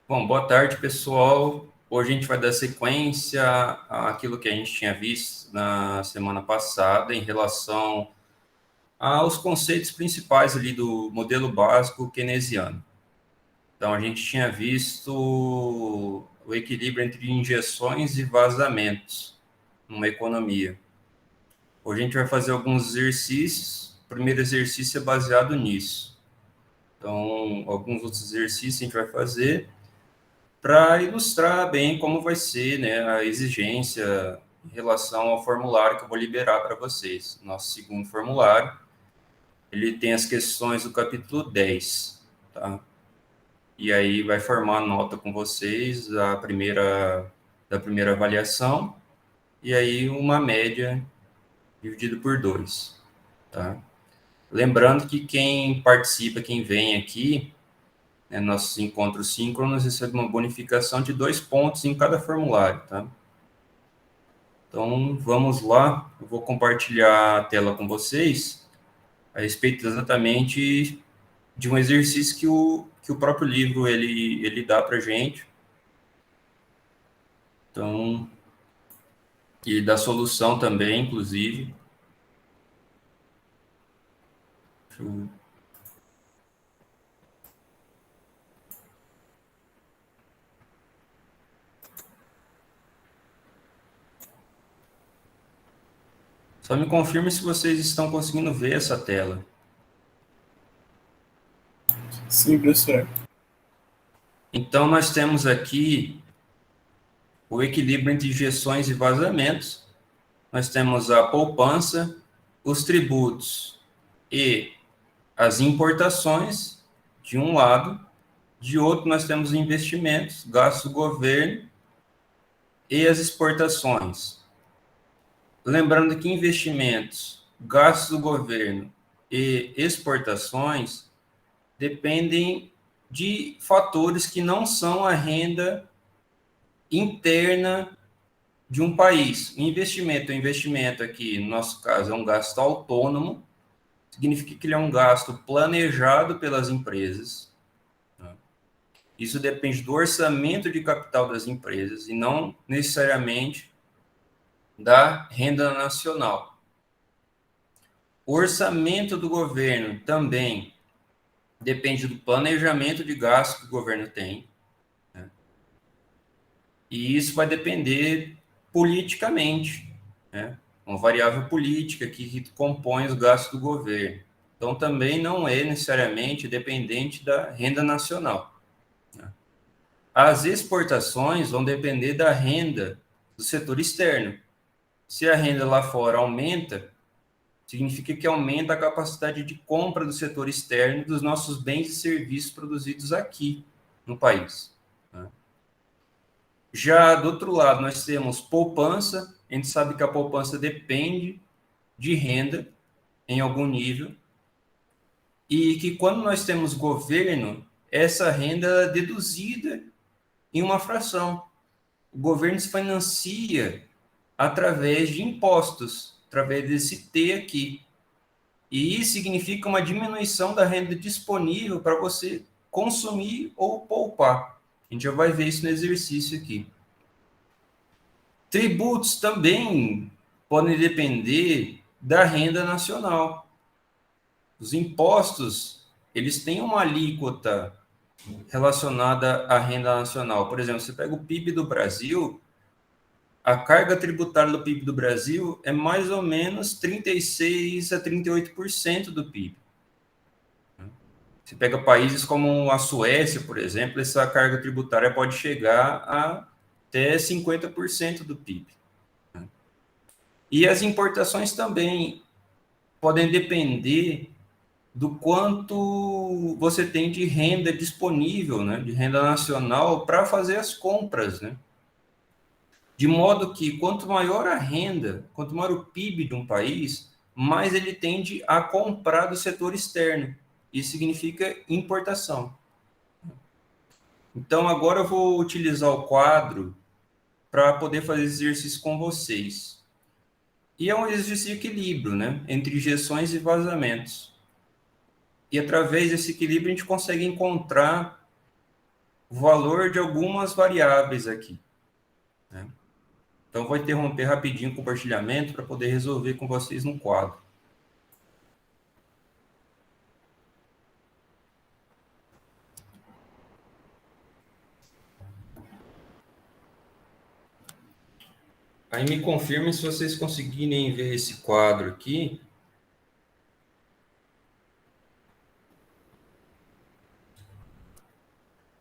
Bom, boa tarde, pessoal. Hoje a gente vai dar sequência àquilo que a gente tinha visto na semana passada em relação aos conceitos principais ali do modelo básico keynesiano. Então, a gente tinha visto o equilíbrio entre injeções e vazamentos numa economia. Hoje a gente vai fazer alguns exercícios. O primeiro exercício é baseado nisso. Então, alguns outros exercícios a gente vai fazer para ilustrar bem como vai ser, né, a exigência em relação ao formulário que eu vou liberar para vocês. Nosso segundo formulário, ele tem as questões do capítulo 10, tá? E aí vai formar a nota com vocês da primeira avaliação, e aí uma média dividido por 2, tá? Lembrando que quem participa, quem vem aqui, né, nossos encontros síncronos, recebe uma bonificação de 2 pontos em cada formulário, tá? Então, vamos lá. Eu vou compartilhar a tela com vocês a respeito exatamente de um exercício que o próprio livro ele dá para a gente. Então, e da solução também, inclusive. Deixa eu... Só me confirme se vocês estão conseguindo ver essa tela. Sim, professor. Então, nós temos aqui o equilíbrio entre injeções e vazamentos. Nós temos a poupança, os tributos e as importações, de um lado. De outro, nós temos investimentos, gastos do governo e as exportações. Lembrando que investimentos, gastos do governo e exportações dependem de fatores que não são a renda interna de um país. O investimento aqui, no nosso caso, é um gasto autônomo, significa que ele é um gasto planejado pelas empresas. Isso depende do orçamento de capital das empresas e não necessariamente da renda nacional. O orçamento do governo também depende do planejamento de gasto que o governo tem, né? E isso vai depender politicamente, né? Uma variável política que compõe os gastos do governo. Então, também não é necessariamente dependente da renda nacional. As exportações vão depender da renda do setor externo. Se a renda lá fora aumenta, significa que aumenta a capacidade de compra do setor externo dos nossos bens e serviços produzidos aqui no país. Já do outro lado, nós temos poupança. A gente sabe que a poupança depende de renda em algum nível e que quando nós temos governo, essa renda é deduzida em uma fração. O governo se financia através de impostos, através desse T aqui. E isso significa uma diminuição da renda disponível para você consumir ou poupar. A gente já vai ver isso no exercício aqui. Tributos também podem depender da renda nacional. Os impostos, eles têm uma alíquota relacionada à renda nacional. Por exemplo, você pega o PIB do Brasil, a carga tributária do PIB do Brasil é mais ou menos 36 a 38% do PIB. Você pega países como a Suécia, por exemplo, essa carga tributária pode chegar a até 50% do PIB. E as importações também podem depender do quanto você tem de renda disponível, né, de renda nacional para fazer as compras, né? De modo que quanto maior a renda, quanto maior o PIB de um país, mais ele tende a comprar do setor externo. Isso significa importação. Então, agora eu vou utilizar o quadro para poder fazer esse exercício com vocês. E é um exercício de equilíbrio, né, entre injeções e vazamentos. E através desse equilíbrio a gente consegue encontrar o valor de algumas variáveis aqui, né? Então, vou interromper rapidinho o compartilhamento para poder resolver com vocês no quadro. Aí me confirmem se vocês conseguirem ver esse quadro aqui.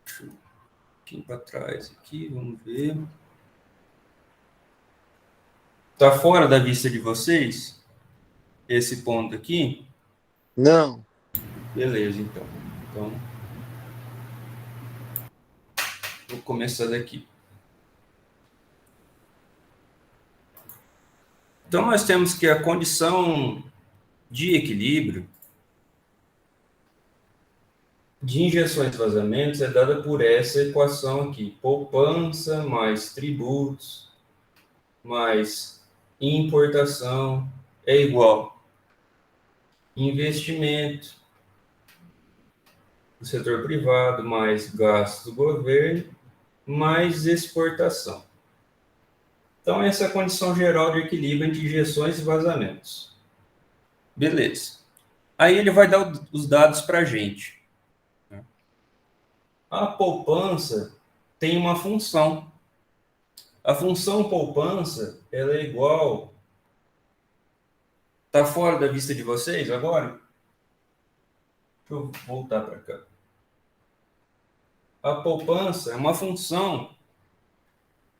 Deixa eu ir um pouquinho para trás aqui, vamos ver. Está fora da vista de vocês esse ponto aqui? Não. Beleza, então. Vou começar daqui. Então, nós temos que a condição de equilíbrio de injeções e vazamentos é dada por essa equação aqui. Poupança mais tributos mais importação é igual investimento do setor privado mais gastos do governo mais exportação. Então, essa é a condição geral de equilíbrio entre injeções e vazamentos. Beleza. Aí ele vai dar os dados para a gente. A poupança tem uma função. A função poupança, ela é igual... Está fora da vista de vocês agora? Deixa eu voltar para cá. A poupança é uma função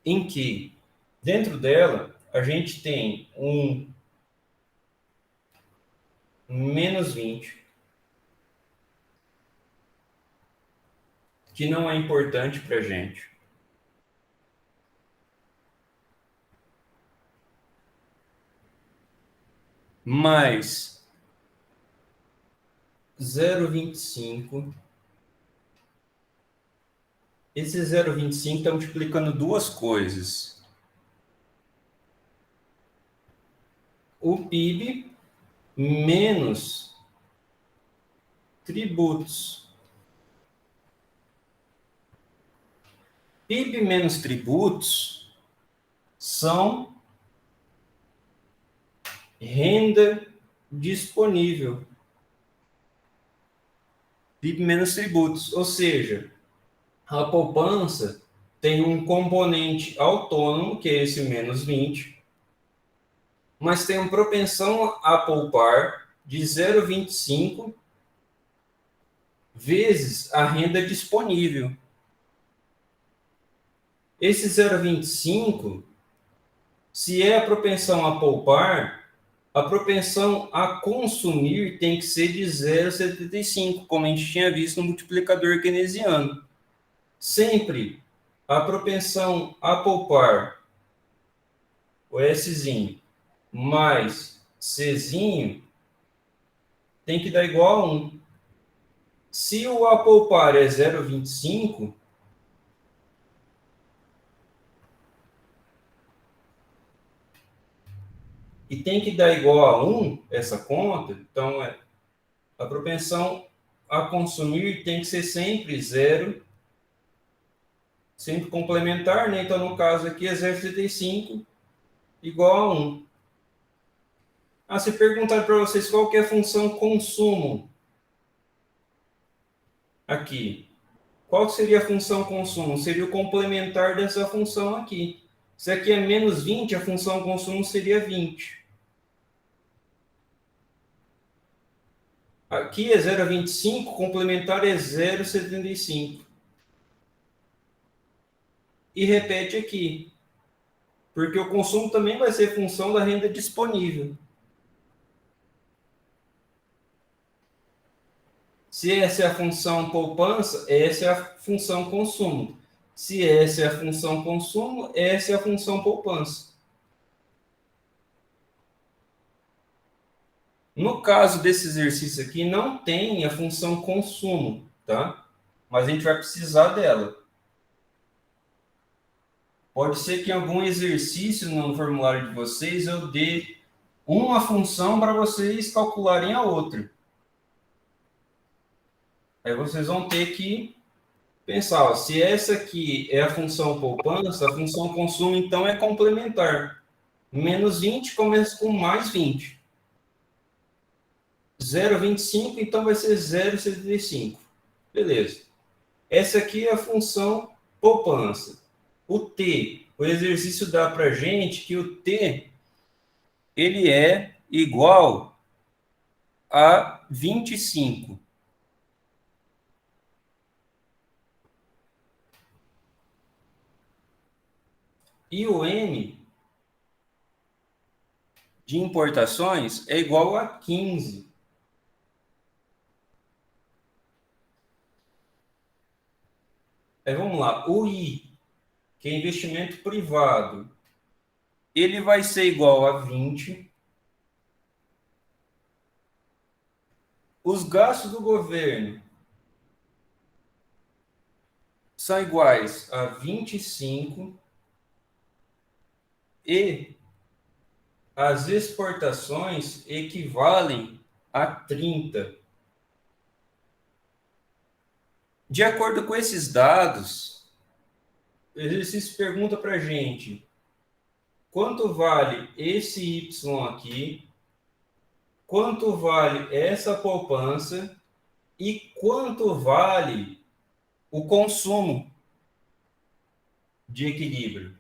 em que, dentro dela, a gente tem um menos 20, que não é importante para a gente. Mais 0,25. Esse 0,25 está multiplicando duas coisas. O PIB menos tributos. PIB menos tributos são renda disponível. PIB menos tributos, ou seja, a poupança tem um componente autônomo, que é esse menos 20, mas tem uma propensão a poupar de 0,25 vezes a renda disponível. Esse 0,25, se é a propensão a poupar, a propensão a consumir tem que ser de 0,75, como a gente tinha visto no multiplicador keynesiano. Sempre a propensão a poupar, o Szinho, mais Czinho, tem que dar igual a 1. Se o a poupar é 0,25, e tem que dar igual a 1, essa conta, então a propensão a consumir tem que ser sempre 0, sempre complementar, né? Então, no caso aqui é 0,75 igual a 1. Se perguntar para vocês qual que é a função consumo aqui, qual seria a função consumo? Seria o complementar dessa função aqui. Se aqui é menos 20, a função consumo seria 20. Aqui é 0,25, complementar é 0,75. E repete aqui, porque o consumo também vai ser função da renda disponível. Se essa é a função poupança, essa é a função consumo. Se essa é a função consumo, essa é a função poupança. No caso desse exercício aqui, não tem a função consumo, tá? Mas a gente vai precisar dela. Pode ser que em algum exercício no formulário de vocês eu dê uma função para vocês calcularem a outra. Aí vocês vão ter que pensar, ó, se essa aqui é a função poupança, a função consumo, então, é complementar. Menos 20 começa com mais 20. 0,25, então vai ser 0,75. Beleza. Essa aqui é a função poupança. O T, o exercício dá para gente que o T ele é igual a 25. E o M de importações é igual a 15. Aí vamos lá, o I, que é investimento privado, ele vai ser igual a 20. Os gastos do governo são iguais a 25 e as exportações equivalem a 30. De acordo com esses dados, o exercício pergunta para a gente quanto vale esse Y aqui, quanto vale essa poupança e quanto vale o consumo de equilíbrio.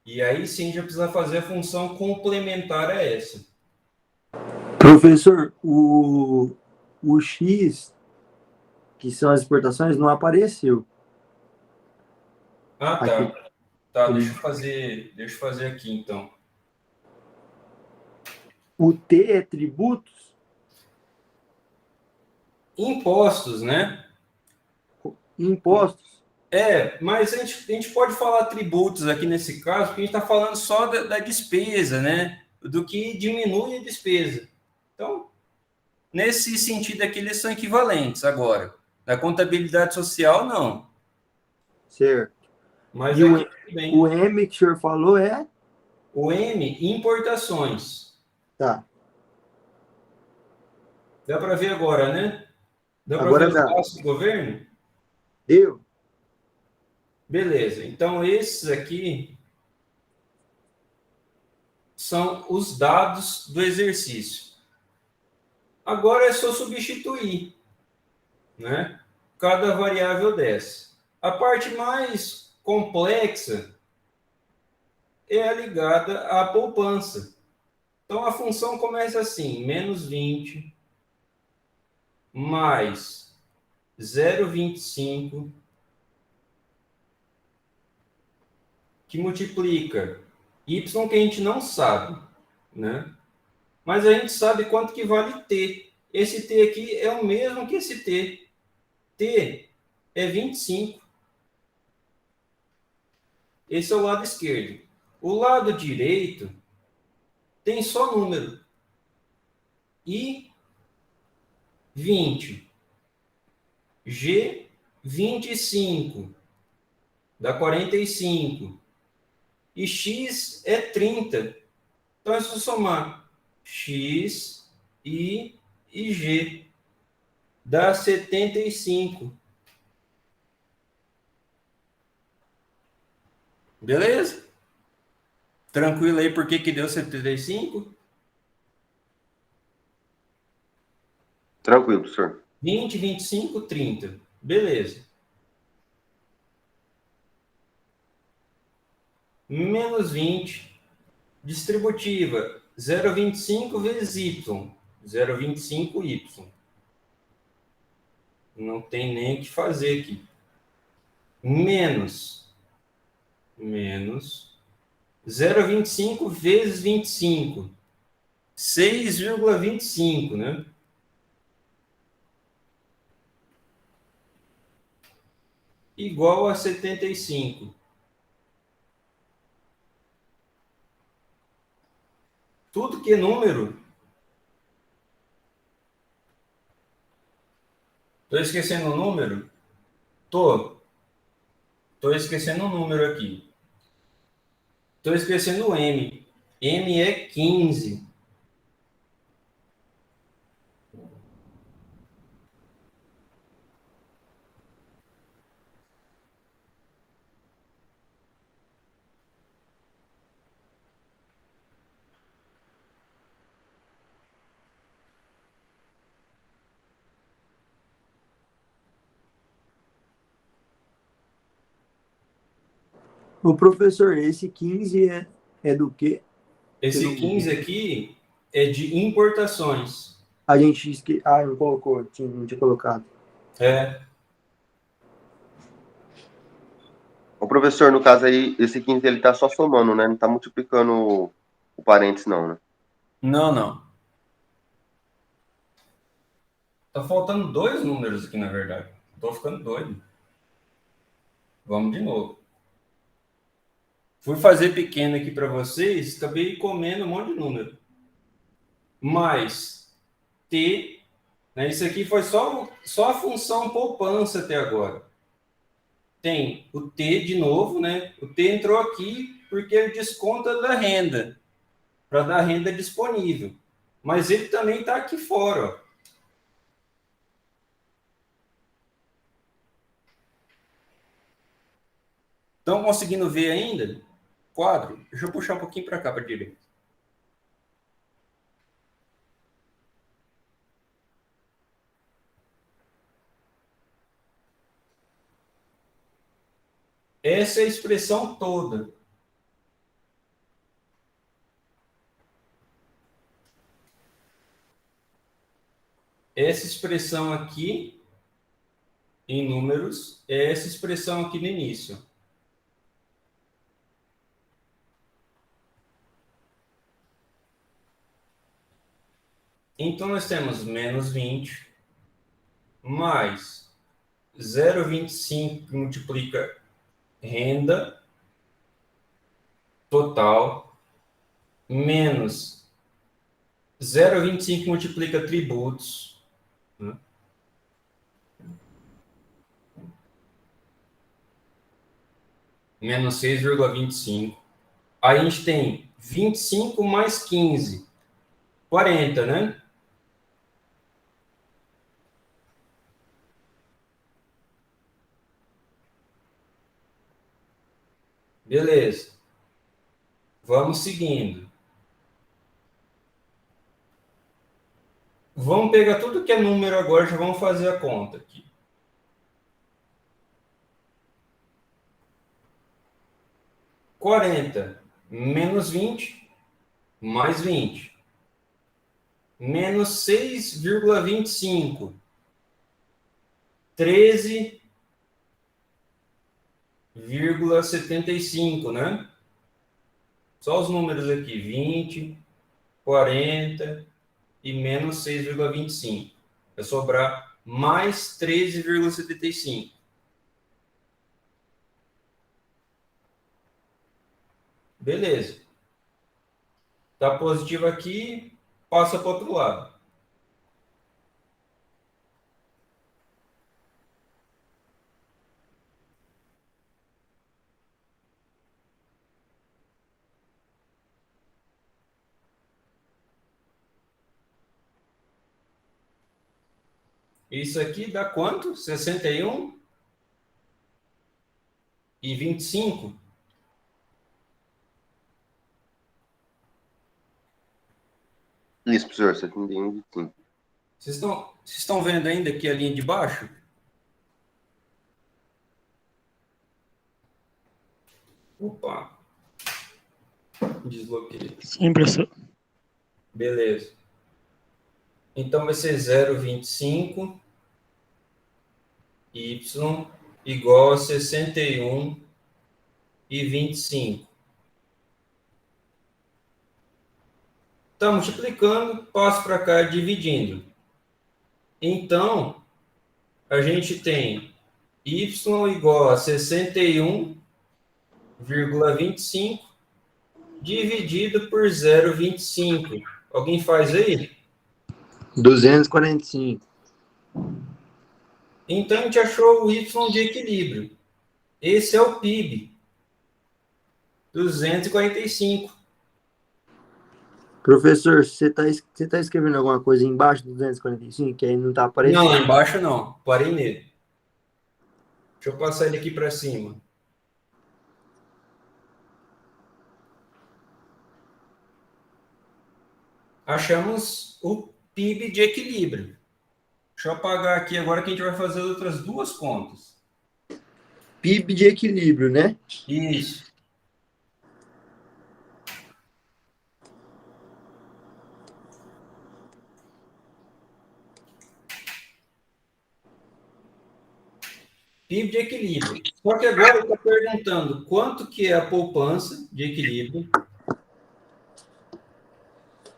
E aí sim já precisa fazer a função complementar a essa. Professor, o X, que são as exportações, não apareceu. Ah, Aqui, tá. Tá, ele, deixa eu fazer aqui então. o T é tributos? Impostos, né? Impostos? Mas a gente pode falar tributos aqui nesse caso, porque a gente está falando só da despesa, né? Do que diminui a despesa. Então, nesse sentido aqui, eles são equivalentes agora. Na contabilidade social, não. Certo. Mas E aqui o, tudo bem. o M que o senhor falou é? O M, importações. Tá. Dá para ver agora, né? Dá para ver Agora os dá. gastos do governo? Deu? Beleza. Então, esses aqui são os dados do exercício. Agora é só substituir, né? Cada variável dessa. A parte mais complexa é a ligada à poupança. Então, a função começa assim, menos 20 mais 0,25 que multiplica y que a gente não sabe, né? Mas a gente sabe quanto que vale t. Esse t aqui é o mesmo que esse t. T é 25. Esse é o lado esquerdo. O lado direito tem só número. I 20. G 25. Dá 45. E x é 30. Então é só somar x, i e g. Dá 75. Beleza? Tranquilo aí, por que que deu 75? Tranquilo, professor. 20, 25, 30. Beleza. Menos 20. Distributiva. 0,25 vezes y. 0,25y. Não tem nem o que fazer aqui. Menos 0,25 vezes 25. 6,25, né? Igual a 75. Tudo que é número. Estou esquecendo o número? Tô esquecendo um número aqui. Estou esquecendo o M. M é 15. O professor, esse 15 é do quê? Esse 15 aqui é de importações. A gente não colocou, não tinha colocado. O professor, no caso aí, esse 15 ele tá só somando, né? Não tá multiplicando o parênteses, não, né? Não. Tá faltando 2 números aqui, na verdade. Tô ficando doido. Vamos de novo. Fui fazer pequeno aqui para vocês, acabei comendo um monte de número. Mais T, né? Isso aqui foi só a função poupança até agora. Tem o T de novo, né? O T entrou aqui porque ele desconta da renda, para dar renda disponível. Mas ele também está aqui fora, ó. Estão conseguindo ver ainda? Quadro? Deixa eu puxar um pouquinho para cá, para a direita. Essa é a expressão toda. Essa expressão aqui, em números, é essa expressão aqui no início. Então, nós temos menos 20, mais 0,25 que multiplica renda total, menos 0,25 que multiplica tributos, né? Menos 6,25. Aí a gente tem 25 mais 15, 40, né? Beleza. Vamos seguindo. Vamos pegar tudo que é número agora, já vamos fazer a conta aqui. Quarenta menos 20, mais 20. Menos 6,25. 13,75, né? Só os números aqui, 20, 40 e menos 6,25. Vai sobrar mais 13,75. Beleza. Tá positivo aqui, passa para o outro lado. Isso aqui dá quanto? 61 e 25? Isso, professor, 71 e 25. Vocês estão vendo ainda aqui a linha de baixo? Opa. Desbloqueei. Sim, professor. Beleza. Então vai ser 0,25 y igual a 61 e 25. Está multiplicando, passo para cá dividindo. Então, a gente tem y igual a 61,25 dividido por 0,25. Alguém faz aí? 245. Então, a gente achou o y de equilíbrio. Esse é o PIB. 245. Professor, você tá escrevendo alguma coisa embaixo do 245 que aí não tá aparecendo? Não, lá embaixo não. Parei nele. Deixa eu passar ele aqui para cima. Achamos o PIB de equilíbrio. Deixa eu apagar aqui agora que a gente vai fazer outras duas contas. PIB de equilíbrio, né? Isso. PIB de equilíbrio. Só que agora eu estou perguntando quanto que é a poupança de equilíbrio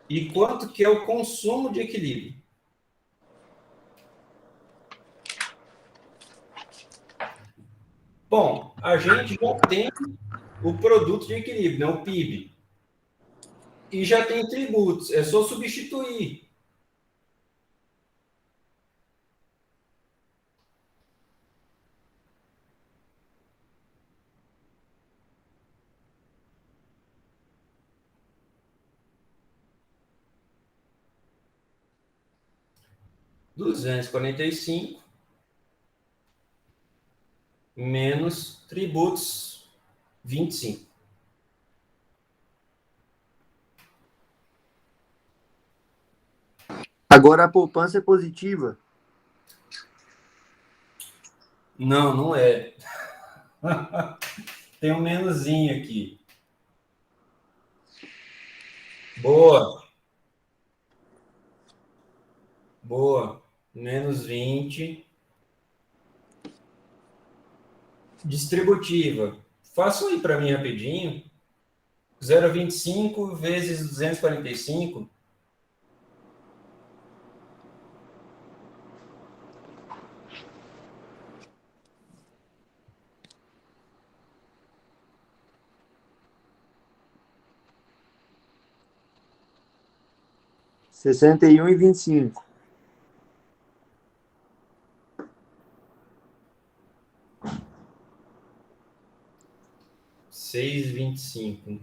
e quanto que é o consumo de equilíbrio. Bom, a gente já tem o produto de equilíbrio, né, o PIB. E já tem tributos, é só substituir. R$ 245 menos tributos 25. Agora a poupança é positiva. Não, não é. Tem um menuzinho aqui. Boa. Boa. Menos 20. Distributiva. Faça aí para mim rapidinho. 0,25 vezes 245. Sessenta e 61,25. 6,25.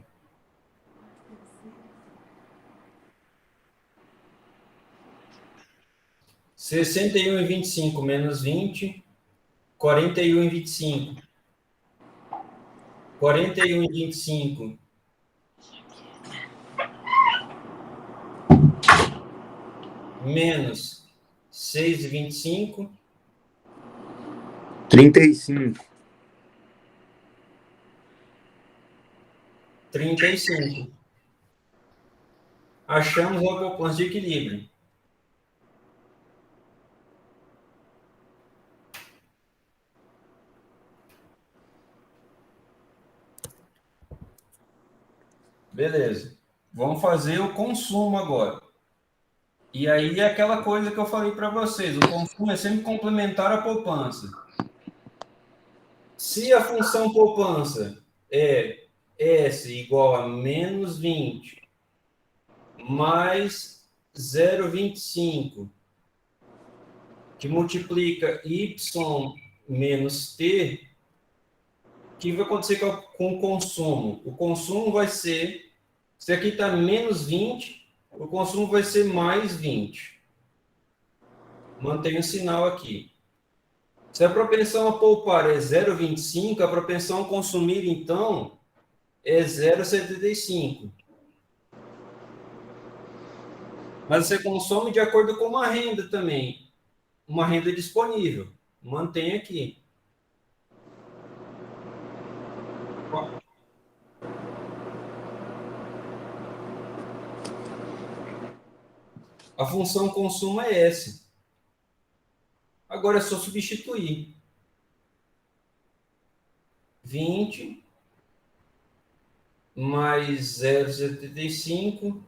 Sessenta e 61,25 menos 20. 41,25. 41,25 menos 6,25. 35. 35. Achamos a poupança de equilíbrio. Beleza. Vamos fazer o consumo agora. E aí é aquela coisa que eu falei para vocês, o consumo é sempre complementar à poupança. Se a função poupança é S igual a menos 20 mais 0,25, que multiplica Y menos T, o que vai acontecer com o consumo? O consumo vai ser, se aqui está menos 20, o consumo vai ser mais 20. Mantenho o sinal aqui. Se a propensão a poupar é 0,25, a propensão a consumir, então, é 0,75. Mas você consome de acordo com uma renda também. Uma renda disponível. Mantém aqui. A função consumo é essa. Agora é só substituir. 20 mais 0,75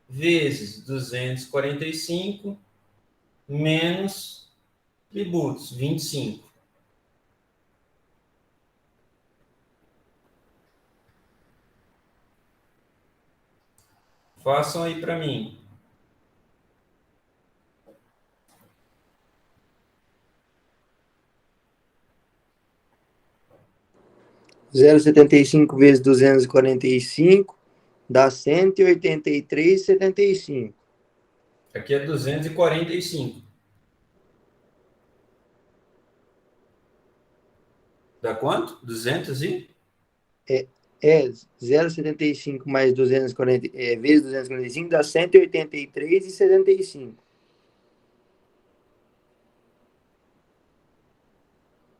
vezes 245 menos tributos, 25. Façam aí para mim. 0,75 vezes 245 dá 183,75. Aqui é 245. Dá quanto? 200 e? É 0,75 mais 240, vezes 245 dá 183,75.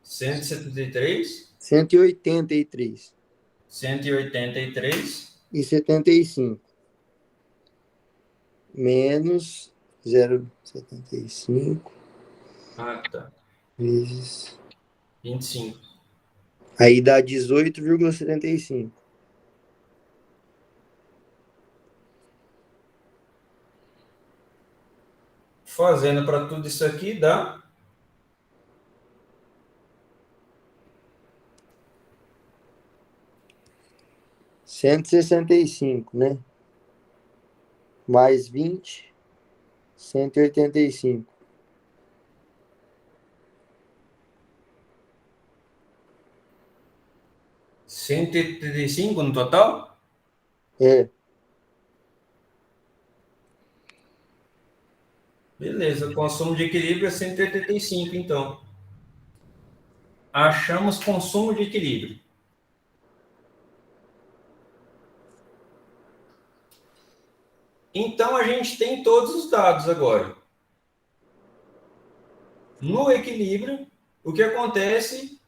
173. 183 183. e 75 menos 0,75 Ah, tá. vezes 25. Aí dá 18,75. Fazendo para tudo isso aqui dá 165, né? Mais 20, 185. 185 no total? É, Beleza, consumo de equilíbrio é 185, então. Achamos consumo de equilíbrio. Então, a gente tem todos os dados agora. No equilíbrio, o que acontece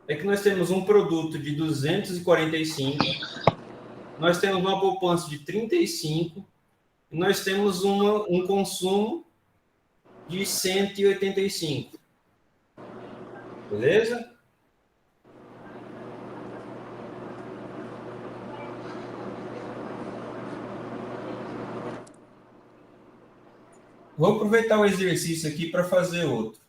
é que nós temos um produto de 245, nós temos uma poupança de 35, e nós temos um consumo de 185. Beleza? Vou aproveitar o exercício aqui para fazer outro.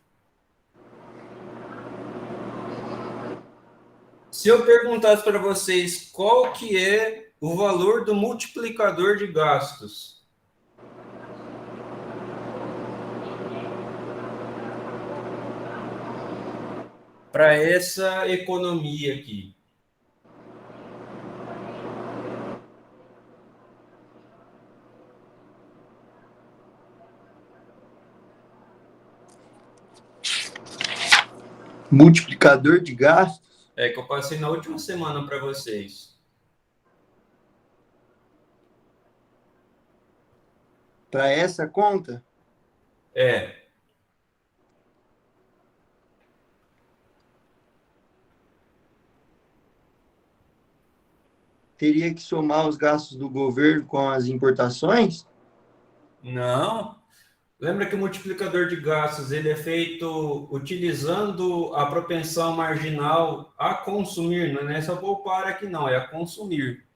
Se eu perguntasse para vocês qual que é o valor do multiplicador de gastos para essa economia aqui. multiplicador de gastos. É que eu passei na última semana para vocês. Para essa conta, É, teria que somar os gastos do governo com as importações? não. Lembra que o multiplicador de gastos ele é feito utilizando a propensão marginal a consumir, não é só poupar aqui não, é a consumir.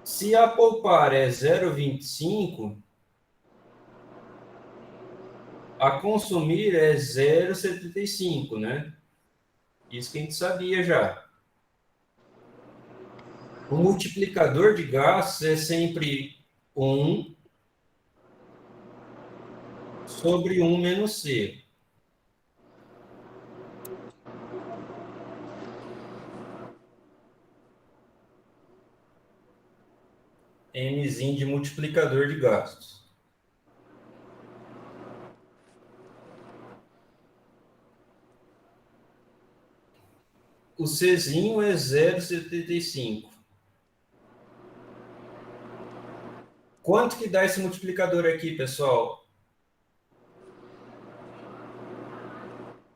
Se a poupar é 0,25, a consumir é 0,75, né? Isso que a gente sabia já. O multiplicador de gastos é sempre 1 sobre 1 menos C. Mzinho de multiplicador de gastos. O Czinho é 0,75. Quanto que dá esse multiplicador aqui, pessoal?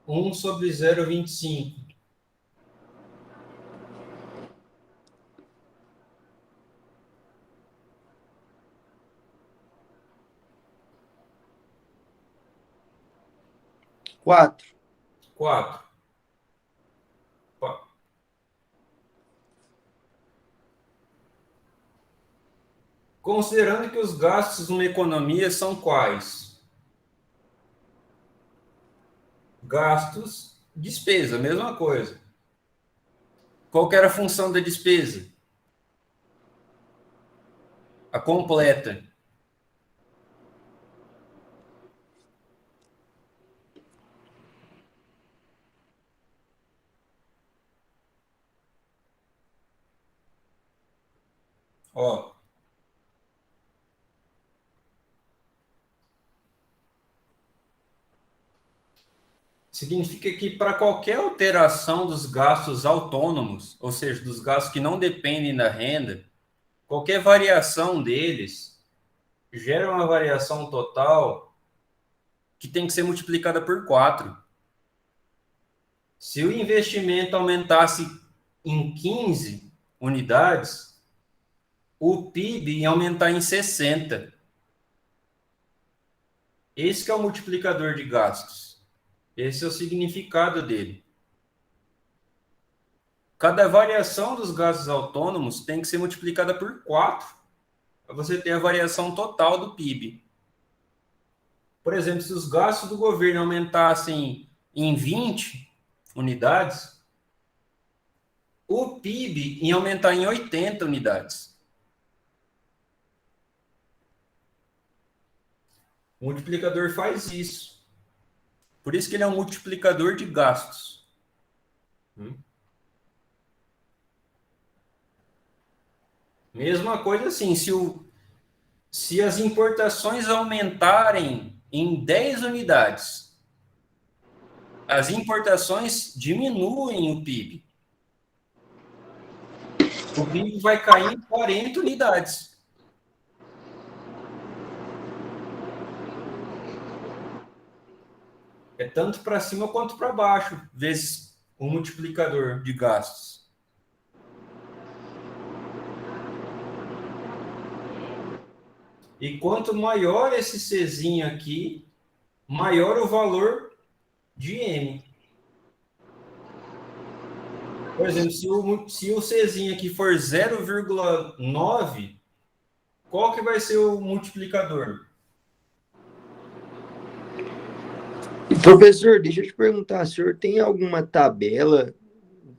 1 sobre 0,25. Quatro. 4. Considerando que os gastos numa economia são quais? Gastos, despesa, mesma coisa. Qual que era a função da despesa? A completa. Ó. Significa que para qualquer alteração dos gastos autônomos, ou seja, dos gastos que não dependem da renda, qualquer variação deles gera uma variação total que tem que ser multiplicada por 4. Se o investimento aumentasse em 15 unidades, o PIB ia aumentar em 60. Esse que é o multiplicador de gastos. Esse é o significado dele. Cada variação dos gastos autônomos tem que ser multiplicada por 4 para você ter a variação total do PIB. Por exemplo, se os gastos do governo aumentassem em 20 unidades, o PIB ia aumentar em 80 unidades. O multiplicador faz isso. Por isso que ele é um multiplicador de gastos. Mesma coisa assim, se as importações aumentarem em 10 unidades, as importações diminuem o PIB. O PIB vai cair em 40 unidades. É tanto para cima quanto para baixo, vezes o multiplicador de gastos. E quanto maior esse Czinho aqui, maior o valor de M. Por exemplo, se o Czinho aqui for 0,9, qual que vai ser o multiplicador? Professor, deixa eu te perguntar, o senhor tem alguma tabela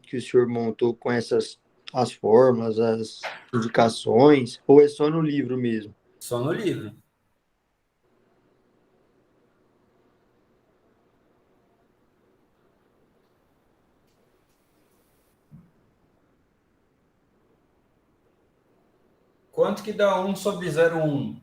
que o senhor montou com as fórmulas, as indicações, ou é só no livro mesmo? Só no livro. Quanto que dá 1 sobre 0,1?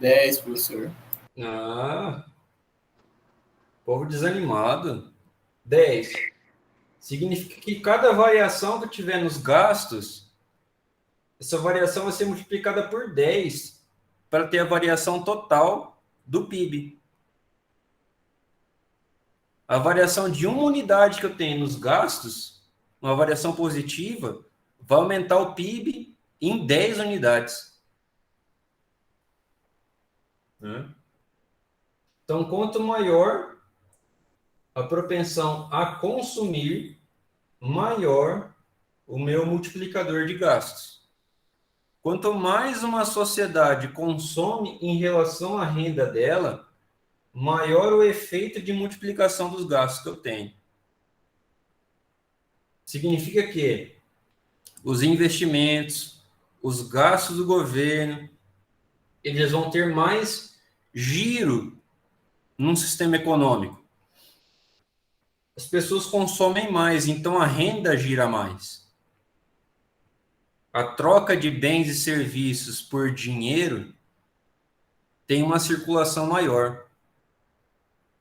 Dez, professor. Ah, povo desanimado. 10. Significa que cada variação que tiver nos gastos, essa variação vai ser multiplicada por 10 para ter a variação total do PIB. A variação de uma unidade que eu tenho nos gastos, uma variação positiva, vai aumentar o PIB em 10 unidades. Então, quanto maior a propensão a consumir, maior o meu multiplicador de gastos. Quanto mais uma sociedade consome em relação à renda dela, maior o efeito de multiplicação dos gastos que eu tenho. Significa que os investimentos, os gastos do governo, eles vão ter mais giro num sistema econômico. As pessoas consomem mais, então a renda gira mais. A troca de bens e serviços por dinheiro tem uma circulação maior.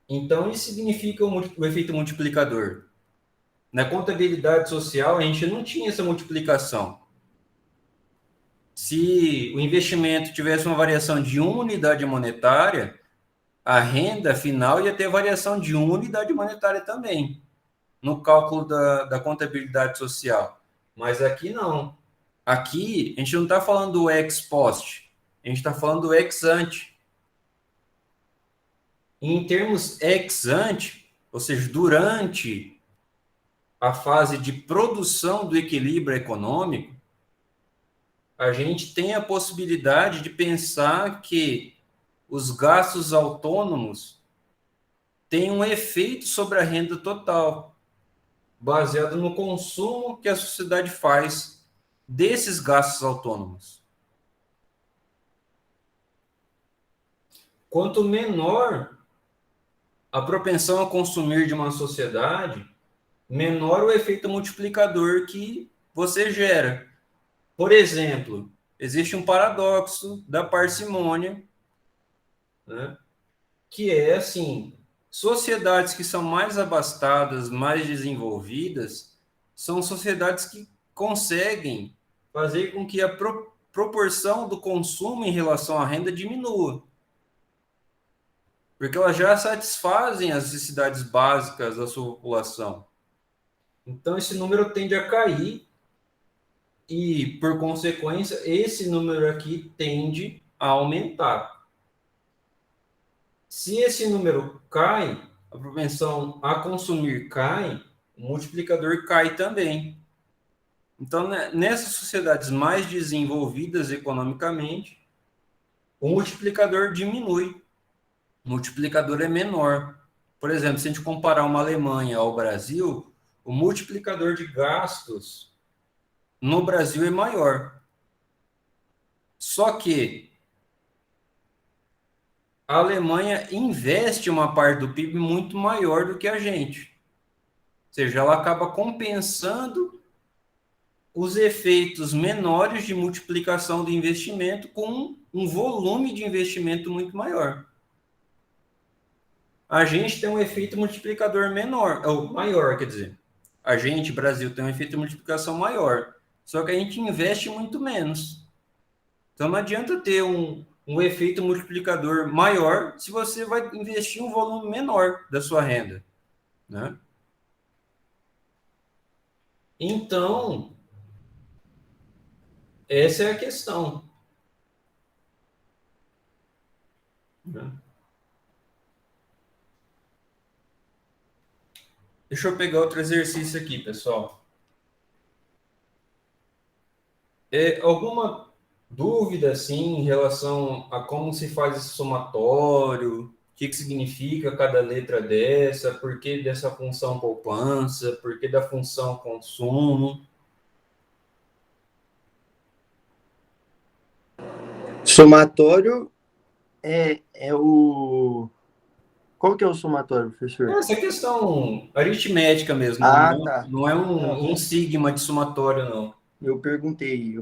Então, isso significa o efeito multiplicador. Na contabilidade social, a gente não tinha essa multiplicação. Se o investimento tivesse uma variação de 1 unidade monetária, a renda final ia ter variação de 1 unidade monetária também, no cálculo da contabilidade social. Mas aqui não. Aqui, a gente não está falando do ex post, a gente está falando do ex ante. Em termos ex ante, ou seja, durante a fase de produção do equilíbrio econômico, a gente tem a possibilidade de pensar que os gastos autônomos têm um efeito sobre a renda total, baseado no consumo que a sociedade faz desses gastos autônomos. Quanto menor a propensão a consumir de uma sociedade, menor o efeito multiplicador que você gera. Por exemplo, existe um paradoxo da parcimônia, né? Que é assim, sociedades que são mais abastadas, mais desenvolvidas, são sociedades que conseguem fazer com que a proporção do consumo em relação à renda diminua. porque elas já satisfazem as necessidades básicas da sua população. Então, esse número tende a cair e, por consequência, esse número aqui tende a aumentar. Se esse número cai, a propensão a consumir cai, o multiplicador cai também. Então, nessas sociedades mais desenvolvidas economicamente, o multiplicador diminui. O multiplicador é menor. Por exemplo, se a gente comparar uma Alemanha ao Brasil, o multiplicador de gastos no Brasil é maior. Só que a Alemanha investe uma parte do PIB muito maior do que a gente. Ou seja, ela acaba compensando os efeitos menores de multiplicação do investimento com um volume de investimento muito maior. A gente tem um efeito multiplicador menor, ou maior, quer dizer. A gente, Brasil, tem um efeito de multiplicação maior. Só que a gente investe muito menos. Então não adianta ter um efeito multiplicador maior se você vai investir um volume menor da sua renda, né? Então, essa é a questão, né? Deixa eu pegar outro exercício aqui, pessoal. Alguma dúvida, assim, em relação a como se faz esse somatório? O que significa cada letra dessa? Por que dessa função poupança? Por que da função consumo? Somatório é o... Qual que é o somatório, professor? Essa questão aritmética mesmo. Ah, não, tá. não é um sigma de somatório, não. Eu perguntei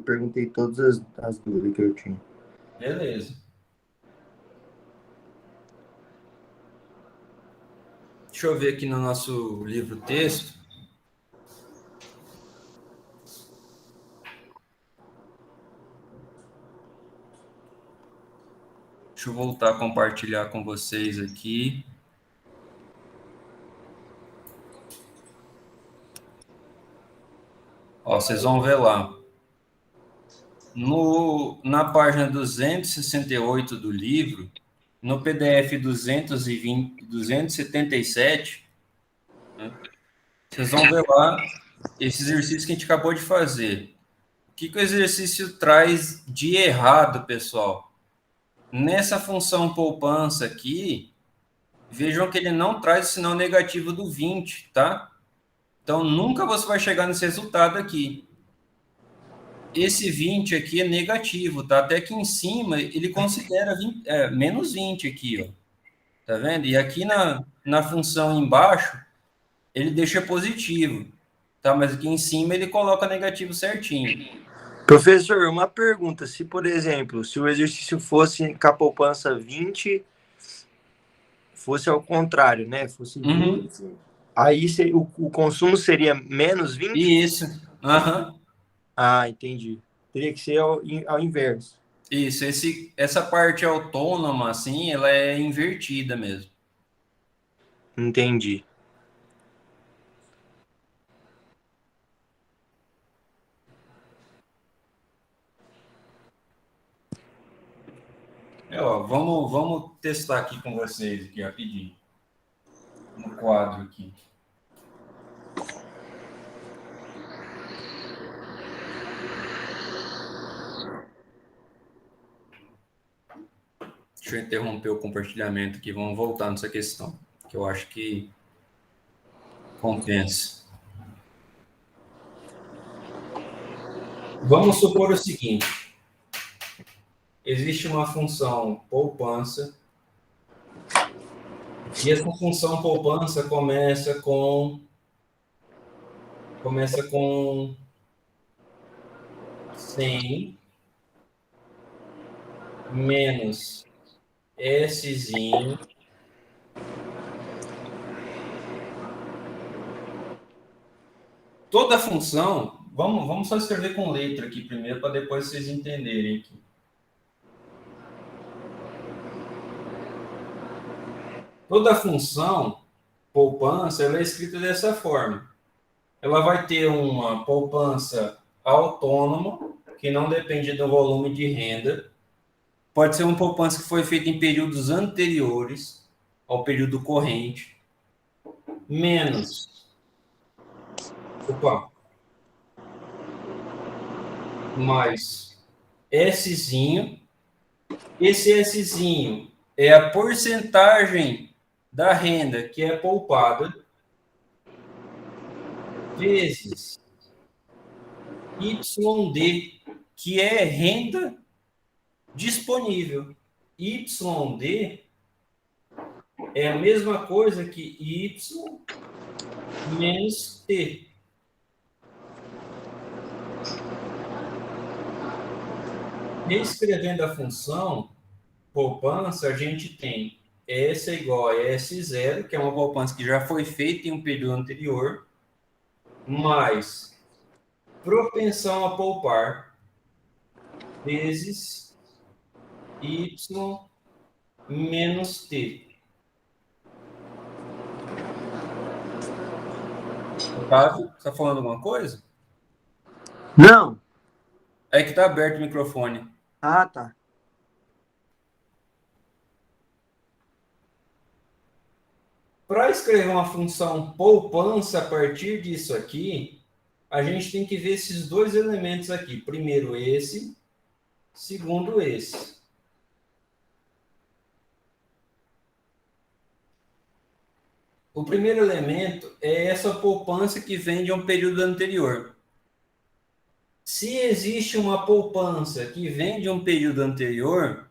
todas as dúvidas que eu tinha. Beleza. Deixa eu ver aqui no nosso livro-texto. Deixa eu voltar a compartilhar com vocês aqui. Ó, vocês vão ver lá. Na página 268 do livro, no PDF 277, né, vocês vão ver lá esse exercício que a gente acabou de fazer. O que o exercício traz de errado, pessoal? Nessa função poupança aqui, vejam que ele não traz o sinal negativo do 20, tá? Então, nunca você vai chegar nesse resultado aqui. Esse 20 aqui é negativo, tá? Até aqui em cima, ele considera menos 20 aqui, ó. Tá vendo? E aqui na função embaixo, ele deixa positivo, tá? Mas aqui em cima, ele coloca negativo certinho. Professor, uma pergunta. Se, por exemplo, se o exercício fosse com a poupança 20, fosse ao contrário, né? Fosse 20, aí o consumo seria menos 20? Isso. Aham. Ah, entendi. Teria que ser ao inverso. Isso. Essa parte autônoma, assim, ela é invertida mesmo. Entendi. Ó, vamos testar aqui com vocês, aqui, rapidinho. No quadro aqui. Deixa eu interromper o compartilhamento aqui. Vamos voltar nessa questão, que eu acho que compensa. Vamos supor o seguinte. Existe uma função poupança. E essa função poupança começa com 100 menos Szinho toda função, vamos só escrever com letra aqui primeiro, para depois vocês entenderem aqui. Toda função poupança ela é escrita dessa forma. Ela vai ter uma poupança autônoma, que não depende do volume de renda. Pode ser uma poupança que foi feita em períodos anteriores ao período corrente, menos, mais Szinho. Esse Szinho é a porcentagem da renda que é poupada, vezes YD, que é renda disponível. YD é a mesma coisa que Y menos T. Reescrevendo a função poupança, a gente tem S é igual a S0, que é uma poupança que já foi feita em um período anterior, mais propensão a poupar, vezes Y menos T. Otávio, você está falando alguma coisa? Não. É que está aberto o microfone. Ah, tá. Para escrever uma função poupança a partir disso aqui, a gente tem que ver esses dois elementos aqui. Primeiro esse, segundo esse. O primeiro elemento é essa poupança que vem de um período anterior. Se existe uma poupança que vem de um período anterior,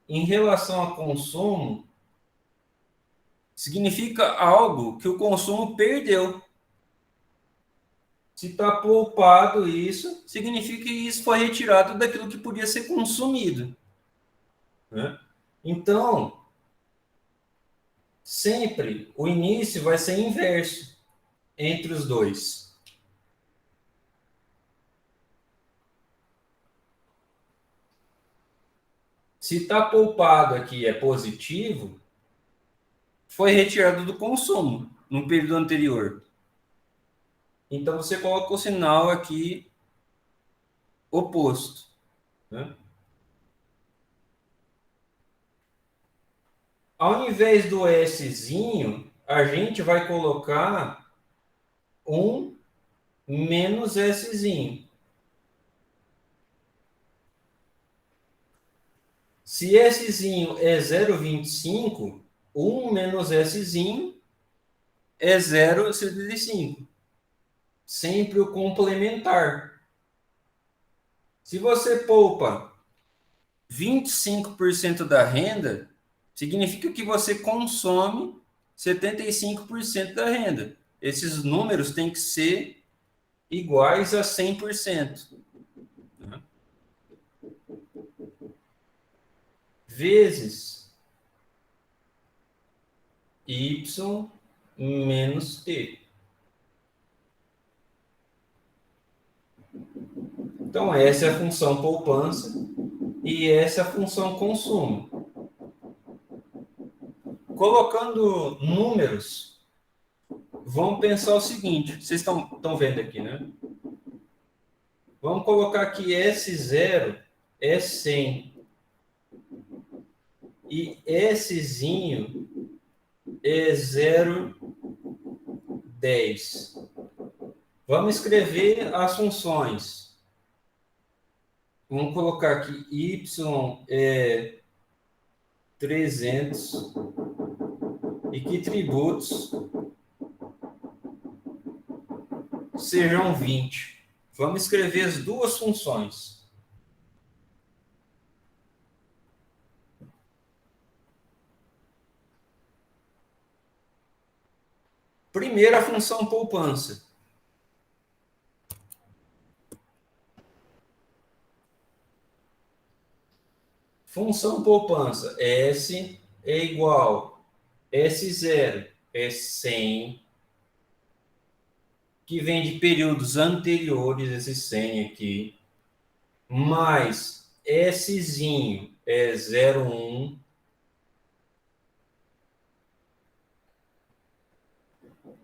em relação a consumo, significa algo que o consumo perdeu. Se está poupado isso, significa que isso foi retirado daquilo que podia ser consumido. Né? Então, sempre o início vai ser inverso entre os dois. Se está poupado aqui é positivo, foi retirado do consumo no período anterior. Então, você coloca o sinal aqui oposto. Né? Ao invés do Szinho, a gente vai colocar um menos Szinho. Se Szinho é 0,25, 1 menos Szinho é 0,75. Sempre o complementar. Se você poupa 25% da renda, significa que você consome 75% da renda. Esses números têm que ser iguais a 100%. Vezes Y menos T. Então, essa é a função poupança e essa é a função consumo. Colocando números, vamos pensar o seguinte, vocês estão vendo aqui, né? Vamos colocar aqui S0 é 100 e Szinho é 0,10. Vamos escrever as funções. Vamos colocar aqui Y é 300 e que tributos sejam 20. Vamos escrever as duas funções. Primeiro, a função poupança. Função poupança, S é igual S0 é 100, que vem de períodos anteriores, esse 100 aqui, mais Szinho é 0,1,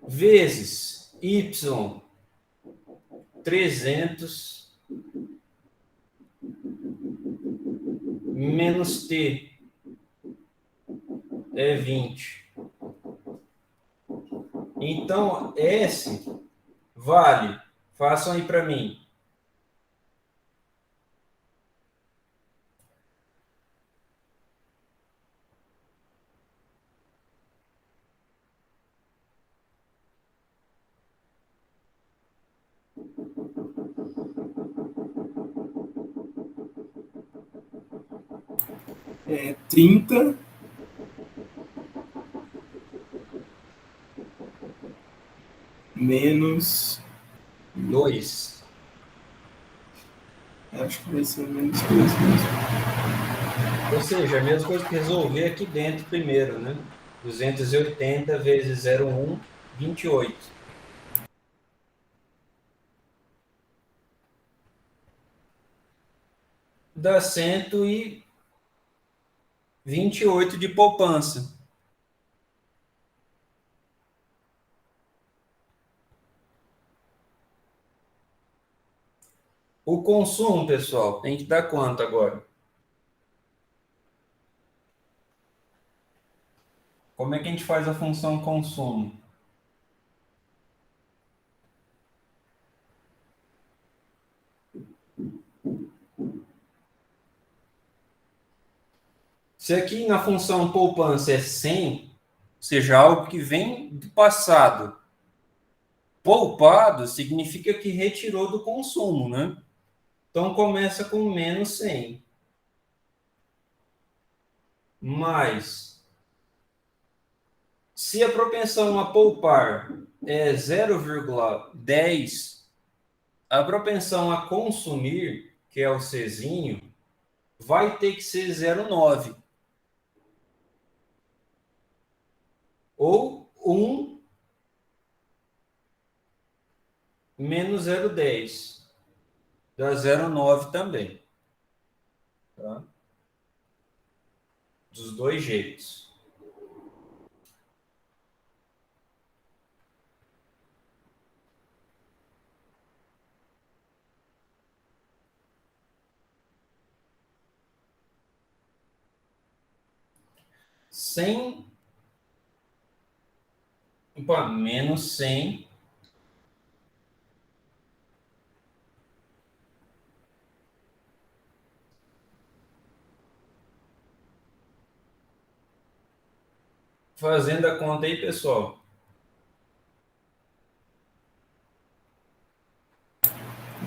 vezes y 300 menos t é 20. Então, S vale, façam aí para mim, É 30 menos... 2. Acho que vai ser menos que isso mesmo. Ou seja, a mesma coisa que resolver aqui dentro primeiro, né? 280 vezes 0,1, 28. Dá 128 de poupança. O consumo, pessoal, tem que dar quanto agora? Como é que a gente faz a função consumo? Se aqui na função poupança é 100, ou seja, algo que vem do passado, poupado significa que retirou do consumo, né? Então começa com menos 100. Mas, se a propensão a poupar é 0,10, a propensão a consumir, que é o Czinho, vai ter que ser 0,9. Ou 1 menos 0,10. Dá 0,9 também. Tá? Dos dois jeitos. Menos 100 fazendo a conta aí, pessoal.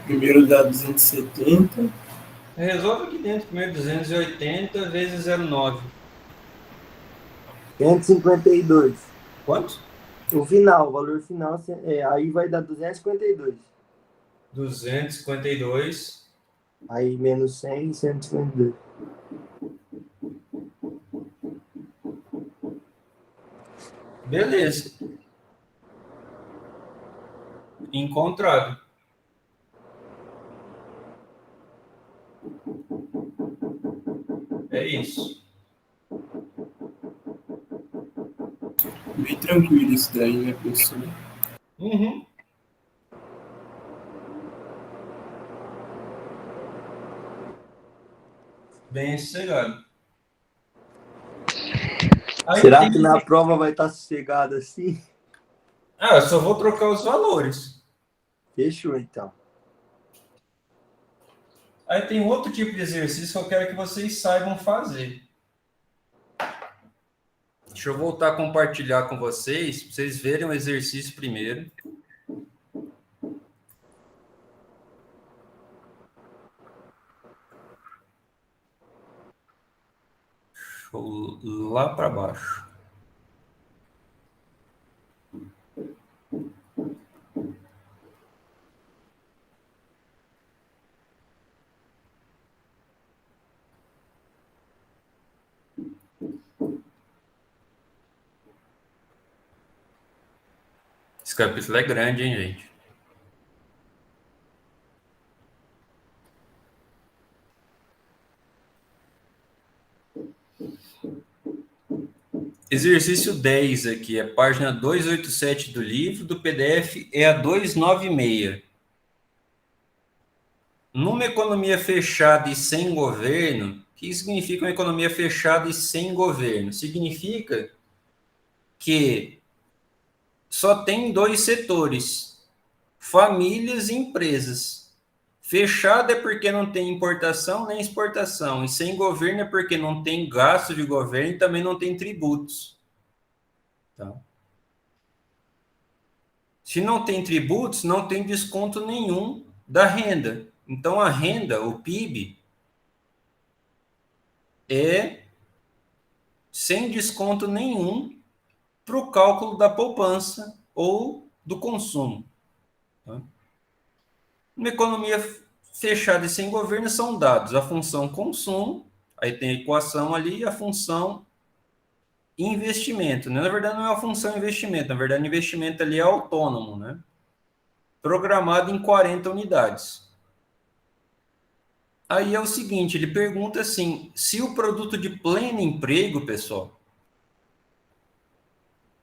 Primeiro dá 270. Resolve aqui dentro primeiro 280 vezes 0,9. 152. Quanto? O final, o valor final, aí vai dar 252. 252. Aí menos 100, 152. Beleza. Encontrado. É isso. Bem tranquilo isso daí, né, professor? Uhum. Bem sossegado. Aí Será que na prova vai estar sossegado assim? eu só vou trocar os valores. Fechou, então. Aí tem outro tipo de exercício que eu quero que vocês saibam fazer. Deixa eu voltar a compartilhar com vocês, para vocês verem o exercício primeiro. Deixa eu lá para baixo. Esse capítulo é grande, hein, gente? Exercício 10 aqui, a página 287 do livro, do PDF é a 296. Numa economia fechada e sem governo, o que significa uma economia fechada e sem governo? Significa que só tem dois setores, famílias e empresas. Fechada é porque não tem importação nem exportação, e sem governo é porque não tem gasto de governo e também não tem tributos. Tá? Se não tem tributos, não tem desconto nenhum da renda. Então, a renda, o PIB, é sem desconto nenhum para o cálculo da poupança ou do consumo. Tá? Uma economia fechada e sem governo são dados a função consumo, aí tem a equação ali, a função investimento. Na verdade, não é a função investimento, na verdade, o investimento ali é autônomo, né? Programado em 40 unidades. Aí é o seguinte, ele pergunta assim, se o produto de pleno emprego, pessoal,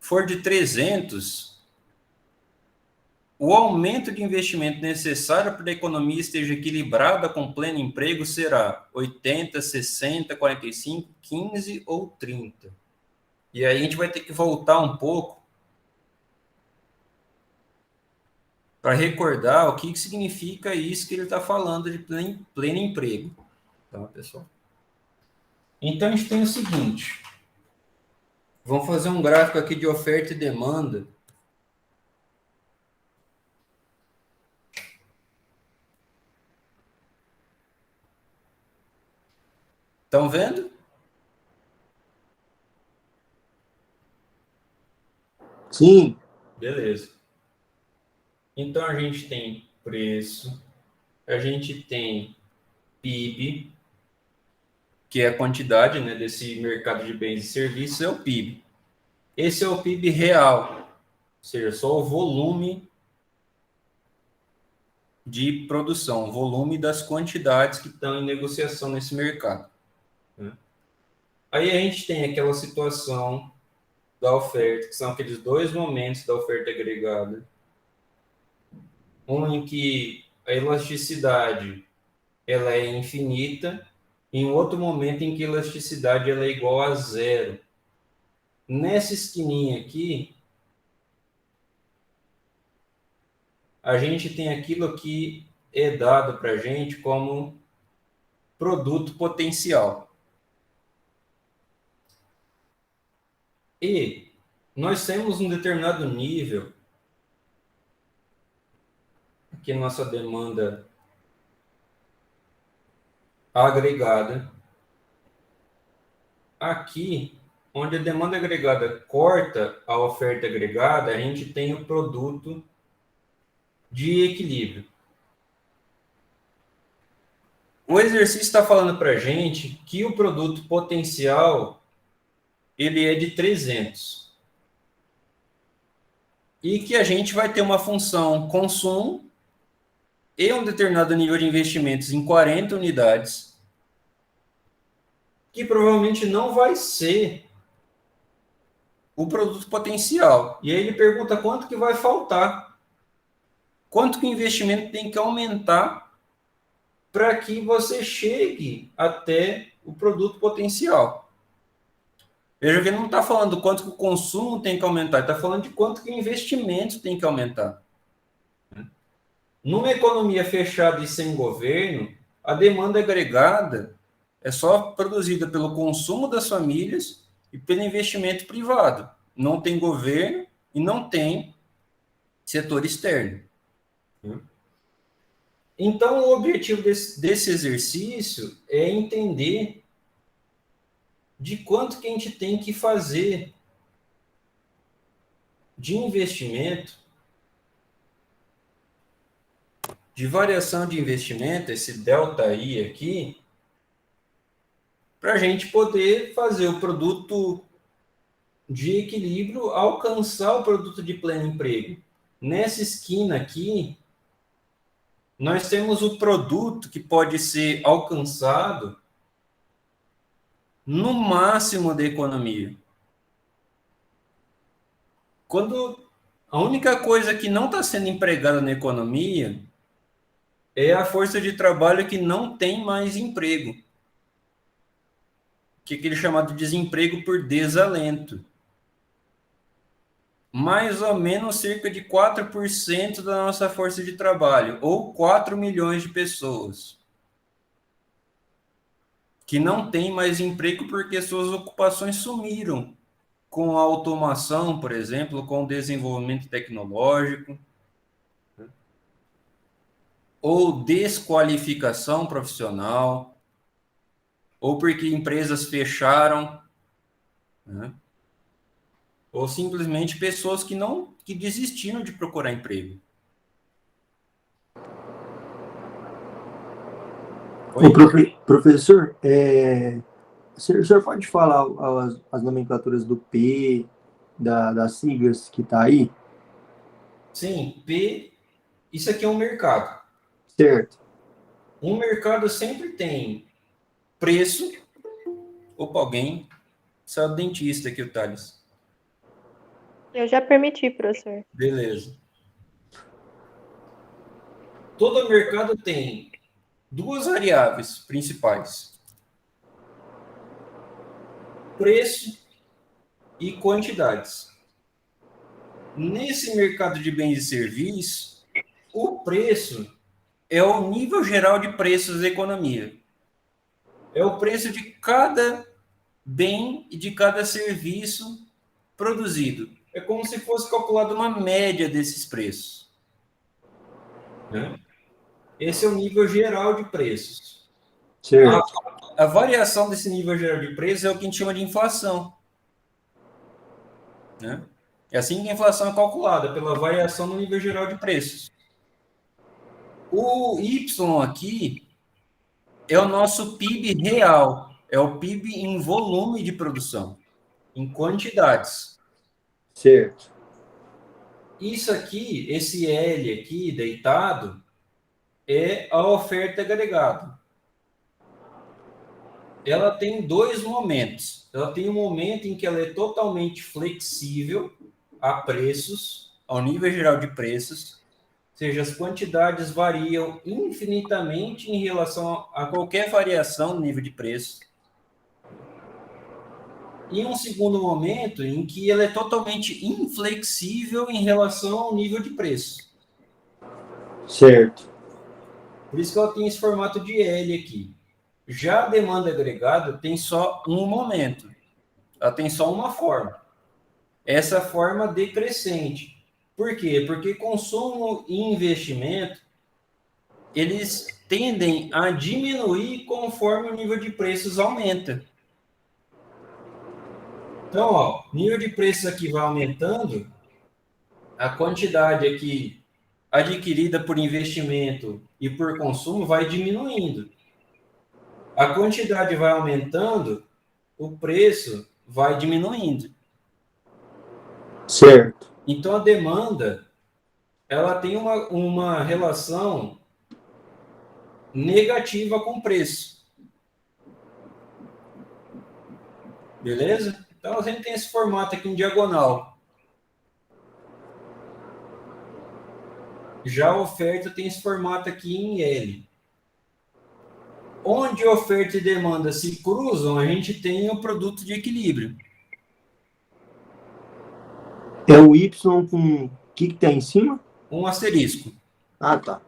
for de 300, o aumento de investimento necessário para a economia esteja equilibrada com pleno emprego será 80, 60, 45, 15 ou 30. E aí a gente vai ter que voltar um pouco para recordar o que significa isso que ele está falando de pleno emprego. Tá, pessoal? Então, a gente tem o seguinte. Vamos fazer um gráfico aqui de oferta e demanda. Estão vendo? Sim. Beleza. Então, a gente tem preço, a gente tem PIB, que é a quantidade, né, desse mercado de bens e serviços, é o PIB. Esse é o PIB real, ou seja, só o volume de produção, o volume das quantidades que estão em negociação nesse mercado. Né? Aí a gente tem aquela situação da oferta, que são aqueles dois momentos da oferta agregada, um em que a elasticidade ela é infinita, e um outro momento em que a elasticidade ela é igual a zero. Nessa esquininha aqui, a gente tem aquilo que é dado para a gente como produto potencial. E nós temos um determinado nível, aqui nossa demanda agregada, aqui, onde a demanda agregada corta a oferta agregada, a gente tem o produto de equilíbrio. O exercício está falando para a gente que o produto potencial ele é de 300. E que a gente vai ter uma função consumo e um determinado nível de investimentos em 40 unidades, que provavelmente não vai ser o produto potencial. E aí ele pergunta quanto que vai faltar. Quanto que o investimento tem que aumentar para que você chegue até o produto potencial. Veja que ele não está falando quanto que o consumo tem que aumentar, ele está falando de quanto que o investimento tem que aumentar. Numa economia fechada e sem governo, a demanda agregada é só produzida pelo consumo das famílias e pelo investimento privado. Não tem governo e não tem setor externo. Então, o objetivo desse exercício é entender de quanto que a gente tem que fazer de investimento, de variação de investimento, esse delta I aqui, para a gente poder fazer o produto de equilíbrio alcançar o produto de pleno emprego. Nessa esquina aqui, nós temos o produto que pode ser alcançado no máximo da economia. quando a única coisa que não está sendo empregada na economia é a força de trabalho que não tem mais emprego, que é aquele chamado desemprego por desalento. Mais ou menos cerca de 4% da nossa força de trabalho, ou 4 milhões de pessoas, que não tem mais emprego porque suas ocupações sumiram com a automação, por exemplo, com o desenvolvimento tecnológico, ou desqualificação profissional, ou porque empresas fecharam, né? Ou simplesmente pessoas que desistiram de procurar emprego. Professor, o senhor pode falar as nomenclaturas do P, das siglas que está aí? Sim, isso aqui é um mercado. Certo. Um mercado sempre tem preço. Opa, alguém saiu do dentista aqui, o Thales. Eu já permiti, professor. Beleza. Todo mercado tem duas variáveis principais: preço e quantidades. Nesse mercado de bens e serviços, o preço é o nível geral de preços da economia. É o preço de cada bem e de cada serviço produzido. É como se fosse calculada uma média desses preços, né? Esse é o nível geral de preços. Certo. A variação desse nível geral de preços é o que a gente chama de inflação, né? É assim que a inflação é calculada, pela variação no nível geral de preços. O Y aqui é o nosso PIB real, é o PIB em volume de produção, em quantidades. Certo. Isso aqui, esse L aqui, deitado, é a oferta agregada. Ela tem dois momentos. Ela tem um momento em que ela é totalmente flexível a preços, ao nível geral de preços, ou seja, as quantidades variam infinitamente em relação a qualquer variação no nível de preço. E um segundo momento em que ela é totalmente inflexível em relação ao nível de preço. Certo. Por isso que ela tem esse formato de L aqui. Já a demanda agregada tem só um momento. Ela tem só uma forma. Essa forma decrescente. Por quê? Porque consumo e investimento, eles tendem a diminuir conforme o nível de preços aumenta. Então, ó, nível de preços aqui vai aumentando, a quantidade aqui adquirida por investimento e por consumo vai diminuindo. A quantidade vai aumentando, o preço vai diminuindo. Certo. Então, a demanda, ela tem uma relação negativa com o preço. Beleza? Então, a gente tem esse formato aqui em diagonal. Já a oferta tem esse formato aqui em L. Onde oferta e demanda se cruzam, a gente tem o produto de equilíbrio. É o Y com o que tem em cima? Um asterisco. Ah, tá.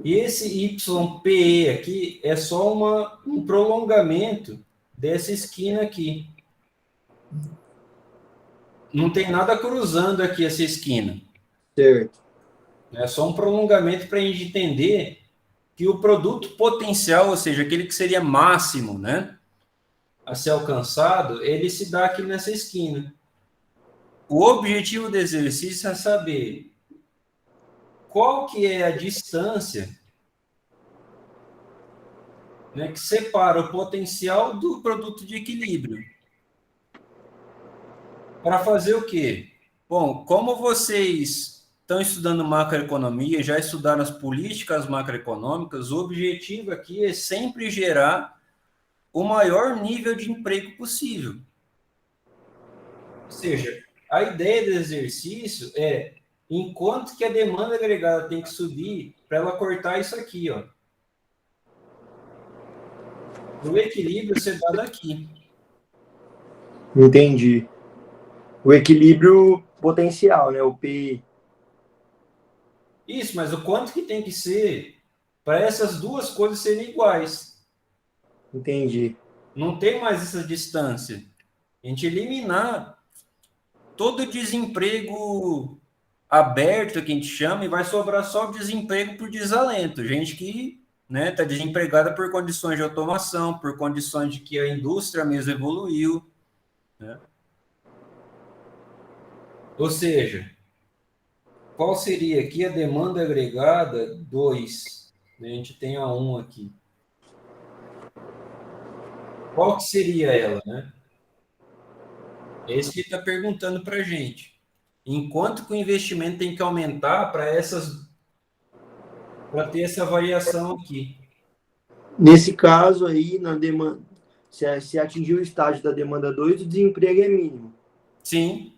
E esse YPE aqui é só um prolongamento dessa esquina aqui. Não tem nada cruzando aqui essa esquina. Certo. É só um prolongamento para a gente entender que o produto potencial, ou seja, aquele que seria máximo, né, a ser alcançado, ele se dá aqui nessa esquina. O objetivo do exercício é saber qual que é a distância, né, que separa o potencial do produto de equilíbrio. Para fazer o quê? Bom, como vocês estão estudando macroeconomia, já estudaram as políticas macroeconômicas, o objetivo aqui é sempre gerar o maior nível de emprego possível. Ou seja, a ideia do exercício é enquanto que a demanda agregada tem que subir para ela cortar isso aqui, ó. O equilíbrio ser dado aqui. Entendi. O equilíbrio potencial, né? O PI. Isso, mas o quanto que tem que ser para essas duas coisas serem iguais. Entendi. Não tem mais essa distância. A gente eliminar todo o desemprego aberto, que a gente chama, e vai sobrar só o desemprego por desalento. Gente que está desempregada por condições de automação, por condições de que a indústria mesmo evoluiu. Né? Ou seja, qual seria aqui a demanda agregada 2? A gente tem a 1 aqui. Qual que seria ela, né? Esse que está perguntando para a gente. Enquanto que o investimento tem que aumentar para ter essa variação aqui. Nesse caso aí, na demanda, se atingir o estágio da demanda 2, o desemprego é mínimo. Sim,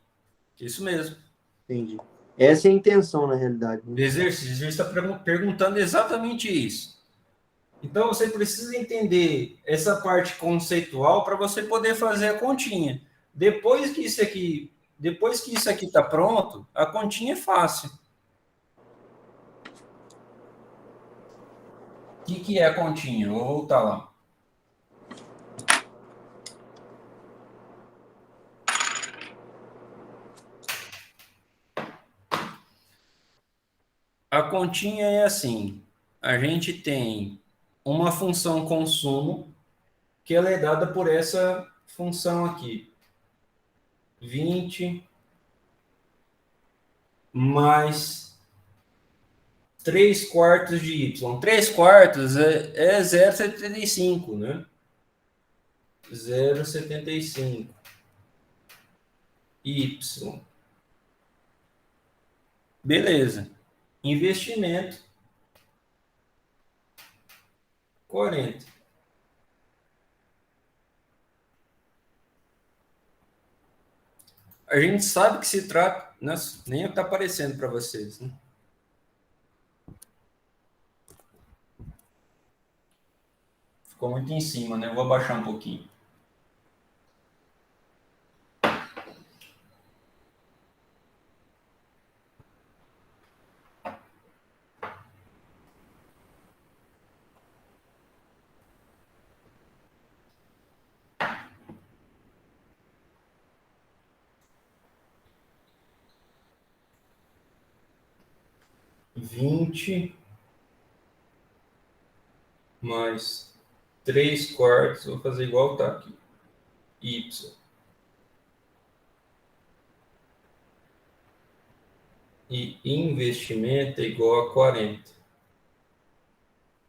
isso mesmo. Entendi. Essa é a intenção, na realidade. O exercício está perguntando exatamente isso. Então, você precisa entender essa parte conceitual para você poder fazer a continha. Depois que isso aqui está pronto, a continha é fácil. O que é a continha? Vou voltar lá. A continha é assim. A gente tem uma função consumo, que ela é dada por essa função aqui. 20 mais 3 quartos de y. 3 quartos é 0,75, né? 0,75. Y. Beleza. Investimento 40. A gente sabe que se trata... Nossa, nem está aparecendo para vocês, né? Ficou muito em cima, né? Eu vou abaixar um pouquinho. Vinte mais 3 quartos, vou fazer igual está aqui. Y. E investimento é igual a 40.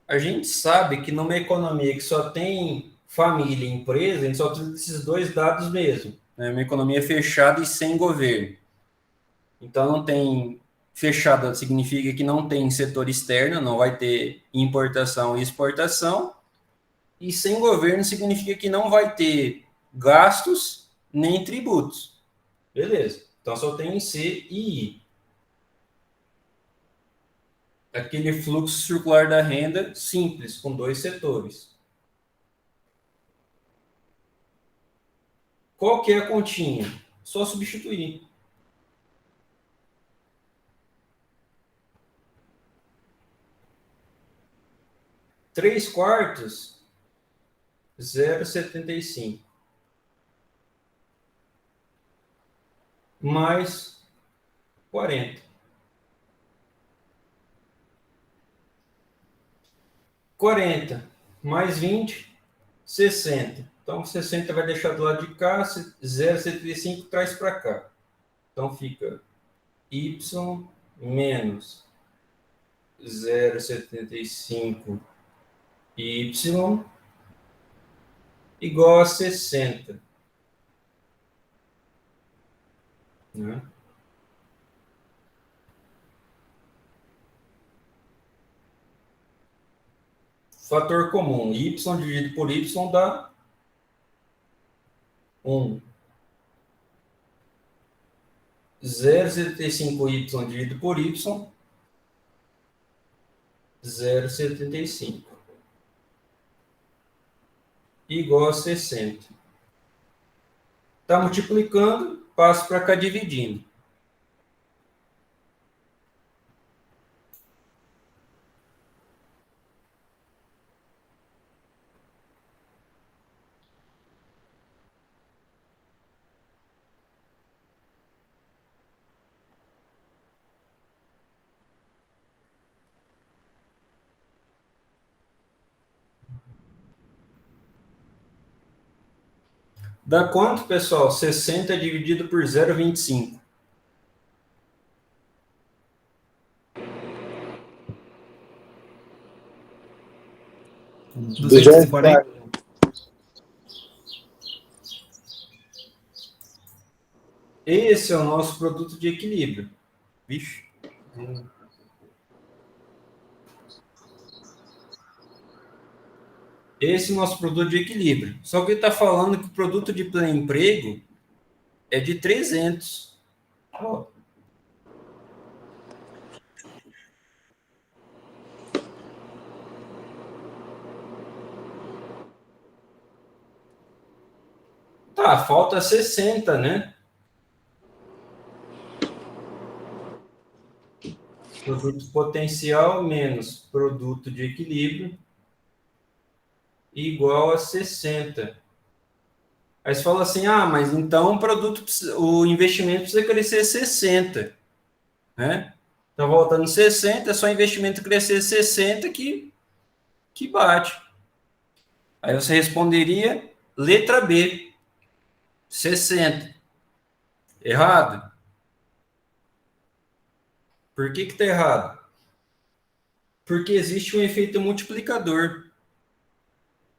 A gente sabe que numa economia que só tem família e empresa, a gente só precisa desses dois dados mesmo. Né? Uma economia fechada e sem governo. Então, não tem... Fechada significa que não tem setor externo, não vai ter importação e exportação. E sem governo significa que não vai ter gastos nem tributos. Beleza. Então, só tem C e I. Aquele fluxo circular da renda simples, com dois setores. Qual que é a continha? Só substituir. Três quartos, 0,75. Mais 40. 40 mais 20, 60. Então, 60 vai deixar do lado de cá, 0,75 traz para cá. Então, fica y menos 0,75 y igual a 60. Né? Fator comum, y dividido por y dá 1. 0,75y dividido por y, 0,75. Igual a 60. Está multiplicando, passo para cá dividindo. Dá quanto, pessoal? 60 dividido por 0,25. Esse é o nosso produto de equilíbrio. Vixe. Esse é o nosso produto de equilíbrio. Só que ele está falando que o produto de pleno emprego é de 300. Ó. Tá, falta 60, né? Produto potencial menos produto de equilíbrio igual a 60. Aí você fala assim, mas então o investimento precisa crescer 60. Né? Então, voltando 60, é só investimento crescer 60 que bate. Aí você responderia letra B, 60. Errado? Por que está errado? Porque existe um efeito multiplicador.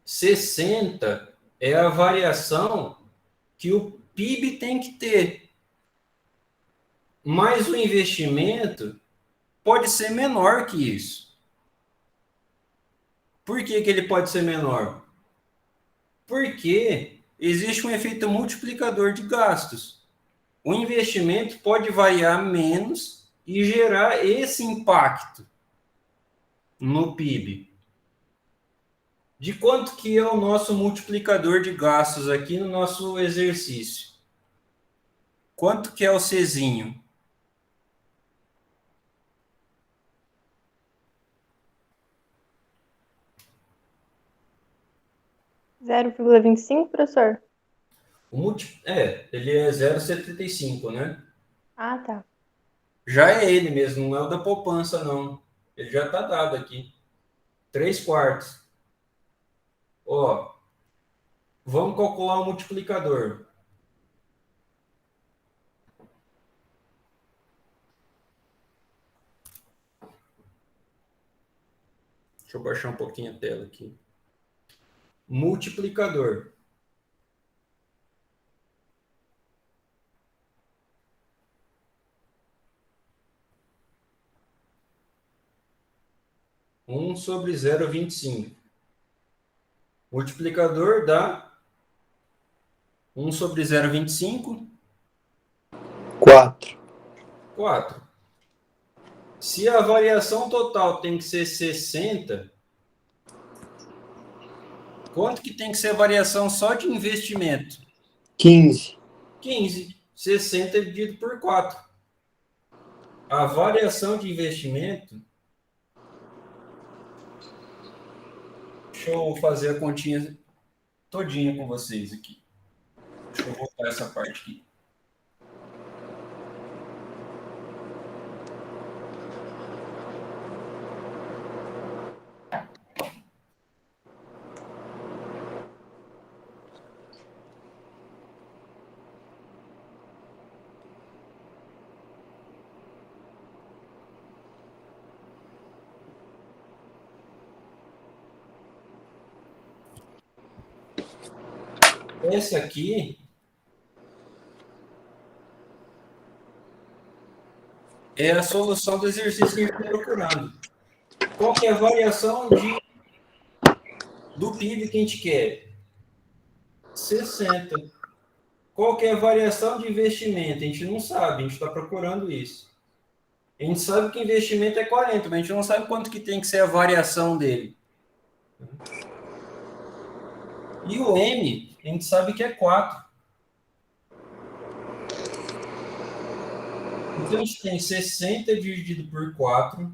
60 é a variação que o PIB tem que ter. Mas o investimento pode ser menor que isso. Por que ele pode ser menor? Porque existe um efeito multiplicador de gastos. O investimento pode variar menos e gerar esse impacto no PIB. De quanto que é o nosso multiplicador de gastos aqui no nosso exercício? Quanto que é o Czinho? (0,25, professor? Ele é 0,75, né? Ah, tá. Já é ele mesmo, não é o da poupança, não. Ele já está dado aqui. 3/4. Ó, vamos calcular o multiplicador. Deixa eu baixar um pouquinho a tela aqui. Multiplicador. Um sobre 0,25. Multiplicador dá 1 sobre 0,25. 4. 4. Se a variação total tem que ser 60, quanto que tem que ser a variação só de investimento? 15. 15. 60 dividido por 4. A variação de investimento... Deixa eu fazer a continha todinha com vocês aqui. Deixa eu voltar essa parte aqui. Essa aqui é a solução do exercício que a gente está procurando. Qual que é a variação do PIB que a gente quer? 60. qual que é a variação de investimento? A gente não sabe, a gente está procurando isso. A gente sabe que investimento é 40, mas a gente não sabe quanto que tem que ser a variação dele. E o M, a gente sabe que é 4. Então, a gente tem 60 dividido por 4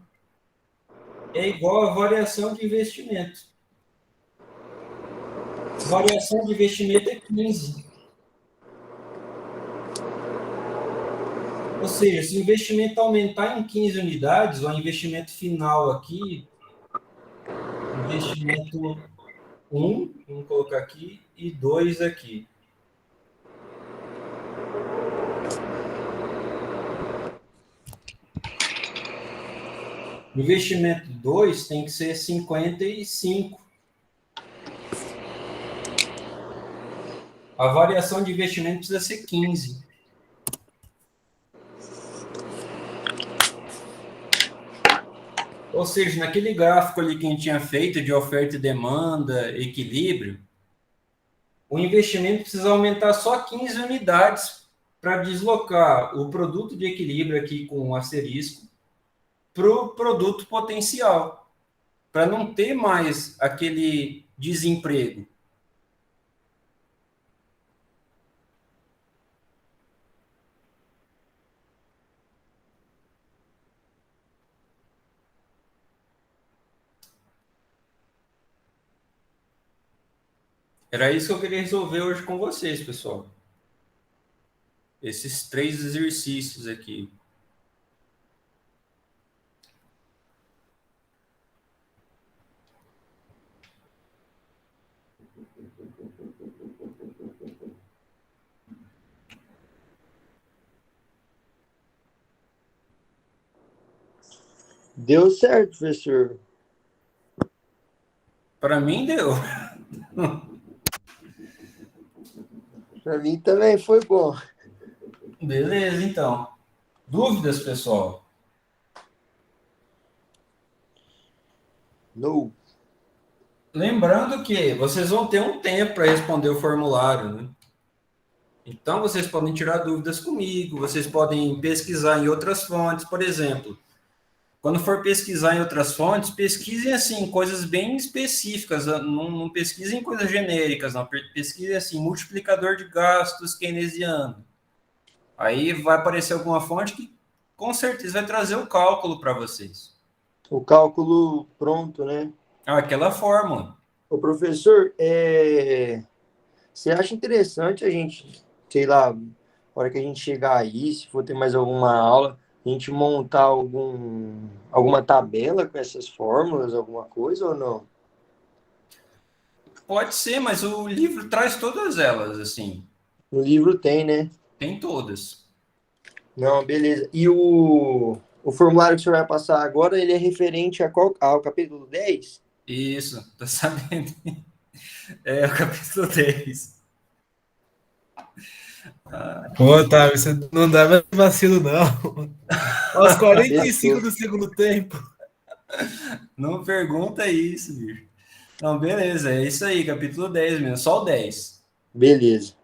é igual a variação de investimento. Variação de investimento é 15. Ou seja, se o investimento aumentar em 15 unidades, o investimento final aqui, investimento 1, vamos colocar aqui, e 2 aqui. O investimento 2 tem que ser 55. A variação de investimento precisa ser 15. Ou seja, naquele gráfico ali que a gente tinha feito de oferta e demanda, equilíbrio, o investimento precisa aumentar só 15 unidades para deslocar o produto de equilíbrio aqui com o asterisco para o produto potencial, para não ter mais aquele desemprego. Era isso que eu queria resolver hoje com vocês, pessoal. Esses 3 exercícios aqui. Deu certo, professor. Para mim, deu. Para mim também foi bom. Beleza, então. Dúvidas, pessoal? Não. Lembrando que vocês vão ter um tempo para responder o formulário, né? Então, vocês podem tirar dúvidas comigo, vocês podem pesquisar em outras fontes, por exemplo. Quando for pesquisar em outras fontes, pesquisem assim, coisas bem específicas, não pesquisem coisas genéricas, não. Pesquisem assim, multiplicador de gastos keynesiano. Aí vai aparecer alguma fonte que com certeza vai trazer o cálculo para vocês. O cálculo pronto, né? Aquela fórmula. O professor, você acha interessante a gente, sei lá, na hora que a gente chegar aí, se for ter mais alguma aula, a gente montar alguma tabela com essas fórmulas, alguma coisa ou não? Pode ser, mas o livro traz todas elas, assim. No livro tem, né? Tem todas. Não, beleza. E o formulário que o senhor vai passar agora, ele é referente ao capítulo 10? Isso, tá sabendo? É o capítulo 10. Pô, Otávio, você não dá mais vacilo, não. Aos 45 do segundo tempo. Não pergunta isso, bicho. Não, beleza, é isso aí, capítulo 10 mesmo, só o 10. Beleza.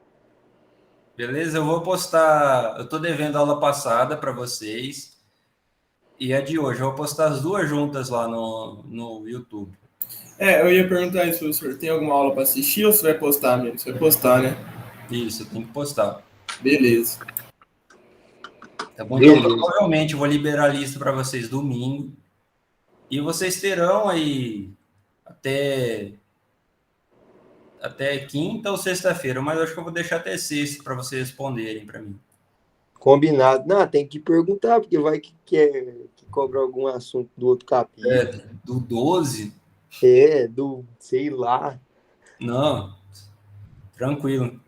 Beleza, eu vou postar, eu tô devendo a aula passada para vocês e a de hoje, eu vou postar as duas juntas lá no YouTube. Eu ia perguntar isso, professor. Tem alguma aula para assistir ou você vai postar mesmo? Você vai postar, né? Isso, tem que postar. Beleza. Tá bom? Então, provavelmente eu vou liberar a lista para vocês domingo e vocês terão aí até quinta ou sexta-feira, mas eu acho que eu vou deixar até sexta para vocês responderem para mim. Combinado. Não, tem que perguntar, porque vai que cobra algum assunto do outro capítulo. Do 12? Do sei lá. Não, tranquilo.